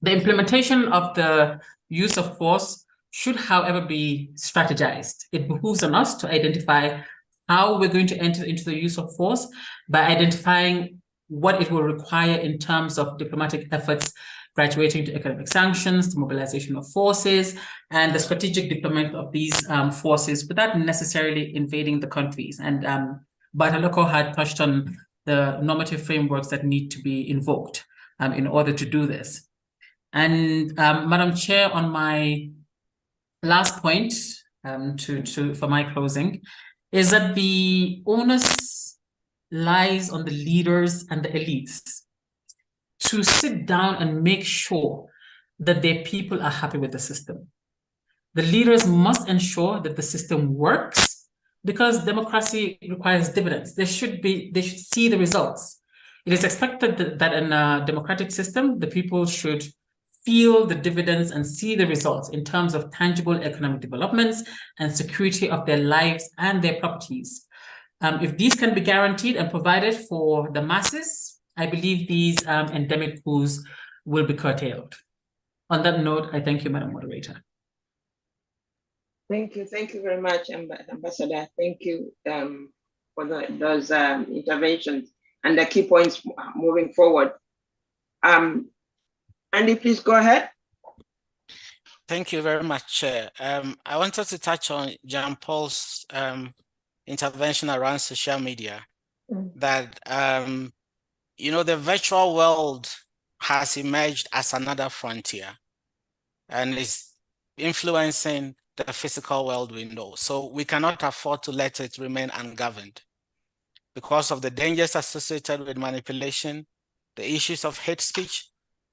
The implementation of the use of force should, however, be strategized. It behooves on us to identify how we're going to enter into the use of force by identifying what it will require in terms of diplomatic efforts, graduating to economic sanctions, the mobilization of forces, and the strategic deployment of these forces without necessarily invading the countries. And Bataloko had touched on the normative frameworks that need to be invoked in order to do this. And Madam Chair, on my last point, for my closing, is that the onus lies on the leaders and the elites to sit down and make sure that their people are happy with the system. The leaders must ensure that the system works, because democracy requires dividends. They should see the results. It is expected that in a democratic system, the people should feel the dividends and see the results in terms of tangible economic developments and security of their lives and their properties. If these can be guaranteed and provided for the masses, I believe these endemic coups will be curtailed. On that note, I thank you, Madam Moderator. Thank you very much, Ambassador. Thank you for those interventions and the key points moving forward. Andy, please go ahead. Thank you very much, Chair. I wanted to touch on Jean Paul's intervention around social media. That the virtual world has emerged as another frontier and is influencing the physical world we know. So we cannot afford to let it remain ungoverned because of the dangers associated with manipulation, the issues of hate speech,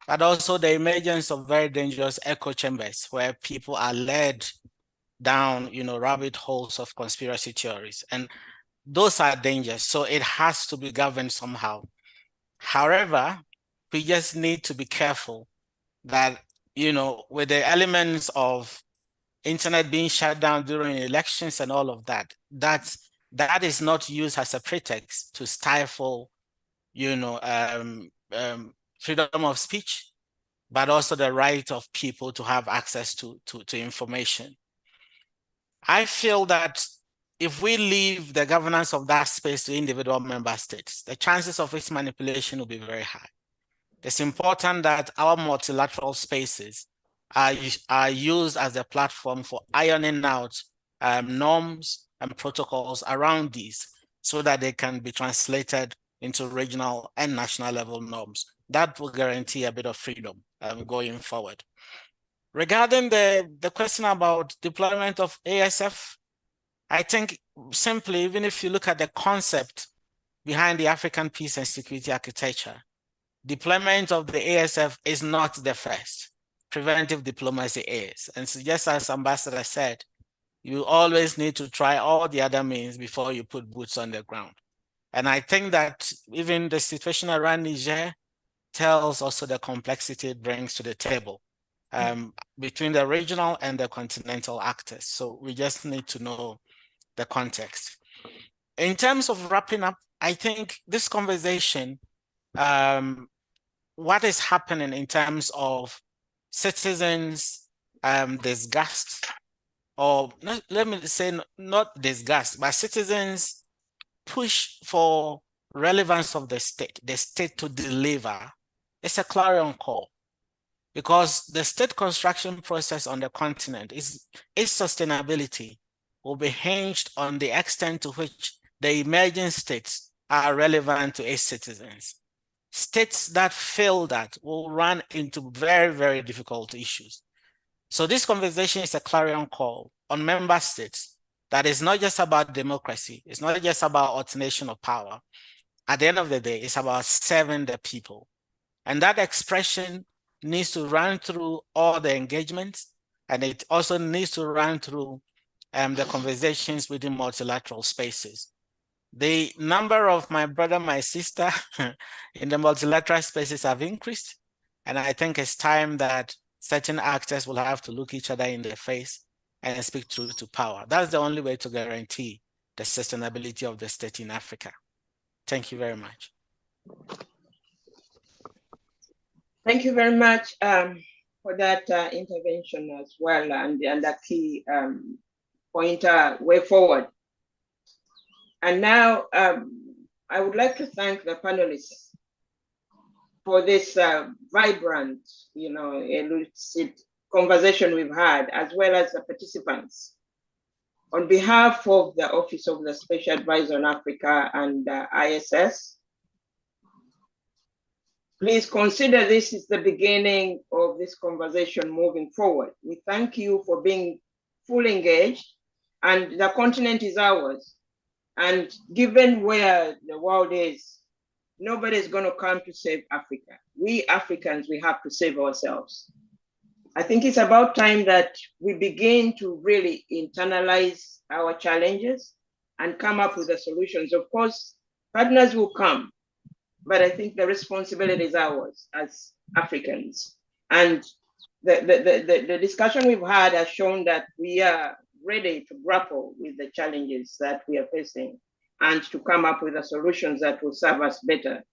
but also the emergence of very dangerous echo chambers where people are led down, rabbit holes of conspiracy theories. And those are dangers. So it has to be governed somehow. However, we just need to be careful that, with the elements of internet being shut down during elections and all of that, that is not used as a pretext to stifle, freedom of speech, but also the right of people to have access to information. I feel that if we leave the governance of that space to individual member states, the chances of its manipulation will be very high. It's important that our multilateral spaces are used as a platform for ironing out norms and protocols around these so that they can be translated into regional and national level norms. That will guarantee a bit of freedom going forward. Regarding the question about deployment of ASF, I think simply, even if you look at the concept behind the African peace and security architecture, deployment of the ASF is not the first. Preventive diplomacy is. And so just as Ambassador said, you always need to try all the other means before you put boots on the ground. And I think that even the situation around Niger tells also the complexity it brings to the table between the regional and the continental actors. So we just need to know the context. In terms of wrapping up, I think this conversation, what is happening in terms of citizens' disgust, or let me say not disgust, but citizens' push for relevance of the state to deliver, it's a clarion call. Because the state construction process on the continent, its sustainability will be hinged on the extent to which the emerging states are relevant to its citizens. States that fail that will run into very, very difficult issues. So this conversation is a clarion call on member states that is not just about democracy. It's not just about alternation of power. At the end of the day, it's about serving the people. And that expression needs to run through all the engagements, and it also needs to run through the conversations within multilateral spaces. The number of my brother, my sister in the multilateral spaces have increased, and I think it's time that certain actors will have to look each other in the face and speak truth to power. That's the only way to guarantee the sustainability of the state in Africa. Thank you very much. Thank you very much for that intervention as well, and that key pointer way forward. And now I would like to thank the panelists for this vibrant, lucid conversation we've had, as well as the participants. On behalf of the Office of the Special Advisor on Africa and ISS, please consider this is the beginning of this conversation moving forward. We thank you for being fully engaged, and the continent is ours. And given where the world is, nobody's going to come to save Africa. We Africans, we have to save ourselves. I think it's about time that we begin to really internalize our challenges and come up with the solutions. Of course, partners will come, but I think the responsibility is ours as Africans. And the discussion we've had has shown that we are ready to grapple with the challenges that we are facing and to come up with the solutions that will serve us better.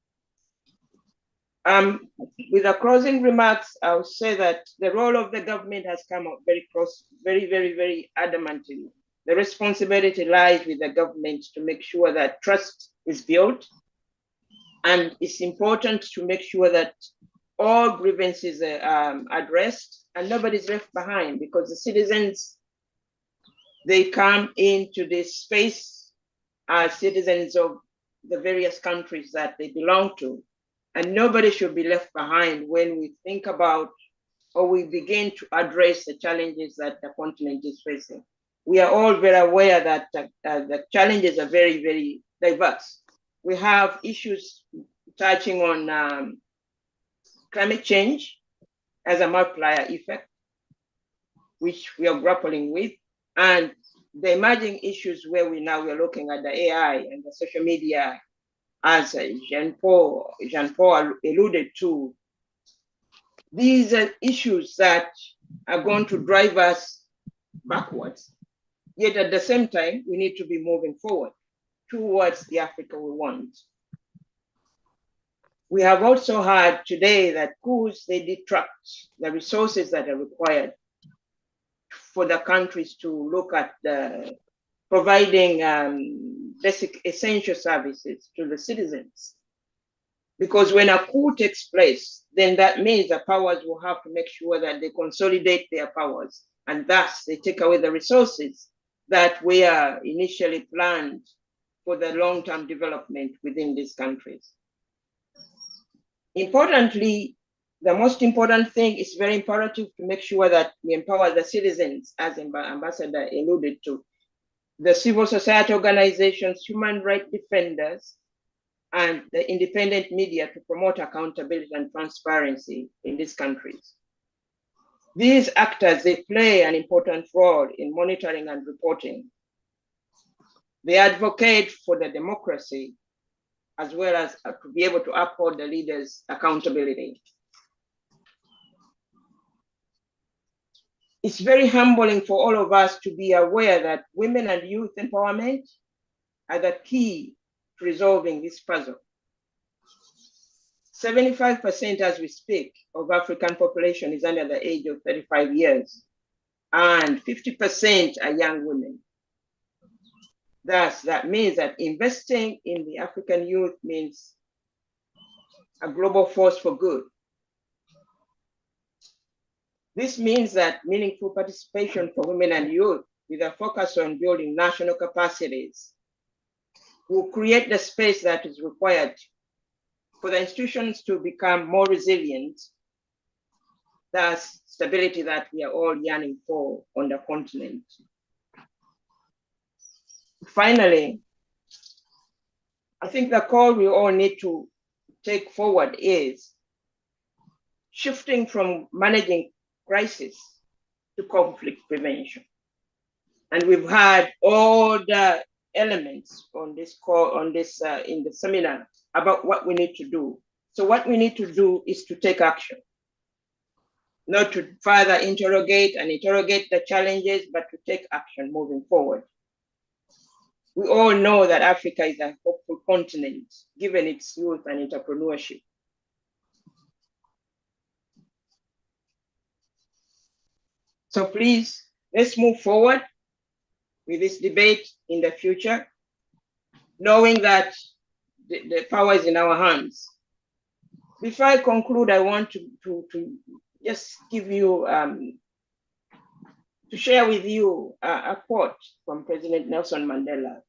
With the closing remarks, I'll say that the role of the government has come up very adamantly. The responsibility lies with the government to make sure that trust is built. And it's important to make sure that all grievances are addressed and nobody's left behind, because the citizens, they come into this space as citizens of the various countries that they belong to. And nobody should be left behind when we think about or we begin to address the challenges that the continent is facing. We are all very aware that the challenges are very diverse. We have issues touching on climate change as a multiplier effect, which we are grappling with, and the emerging issues where we're looking at the AI and the social media, as Jean-Paul alluded to. These are issues that are going to drive us backwards. Yet at the same time, we need to be moving forward towards the Africa we want. We have also heard today that coups, they detract the resources that are required for the countries to look at providing basic essential services to the citizens. Because when a coup takes place, then that means the powers will have to make sure that they consolidate their powers, and thus they take away the resources that were initially planned for the long-term development within these countries. Importantly, the most important thing is very imperative to make sure that we empower the citizens, as Ambassador alluded to, the civil society organizations, human rights defenders, and the independent media to promote accountability and transparency in these countries. These actors, they play an important role in monitoring and reporting. They advocate for the democracy as well as to be able to uphold the leaders' accountability. It's very humbling for all of us to be aware that women and youth empowerment are the key to resolving this puzzle. 75% as we speak of African population is under the age of 35 years, and 50% are young women. Thus, that means that investing in the African youth means a global force for good. This means that meaningful participation for women and youth with a focus on building national capacities will create the space that is required for the institutions to become more resilient, thus stability that we are all yearning for on the continent. Finally, I think the call we all need to take forward is shifting from managing crisis to conflict prevention. And we've had all the elements on this call, in the seminar about what we need to do. So what we need to do is to take action, not to further interrogate the challenges, but to take action moving forward. We all know that Africa is a hopeful continent, given its youth and entrepreneurship. So please, let's move forward with this debate in the future, knowing that the power is in our hands. Before I conclude, I want to just give you, to share with you a quote from President Nelson Mandela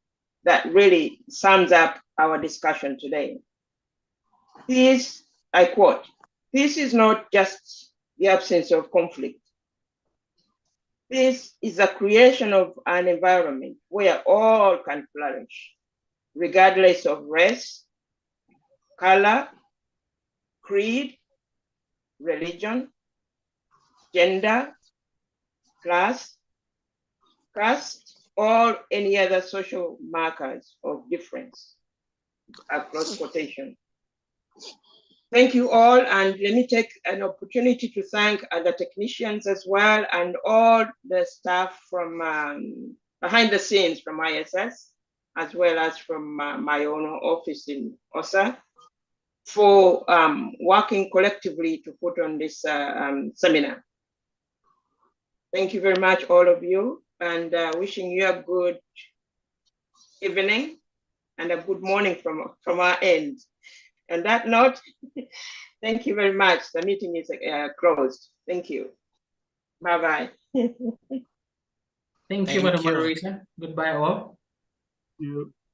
that really sums up our discussion today. Peace, I quote, "Peace is not just the absence of conflict. Peace is the creation of an environment where all can flourish, regardless of race, color, creed, religion, gender, class, caste, or any other social markers of difference across quotation. Thank you all, and let me take an opportunity to thank other technicians as well, and all the staff from behind the scenes from ISS, as well as from my own office in OSAA, for working collectively to put on this seminar. Thank you very much, all of you, and wishing you a good evening and a good morning from our end. On that note, thank you very much. The meeting is closed. Thank you. Bye-bye. Thank you, Madam Moderator. Goodbye all. You.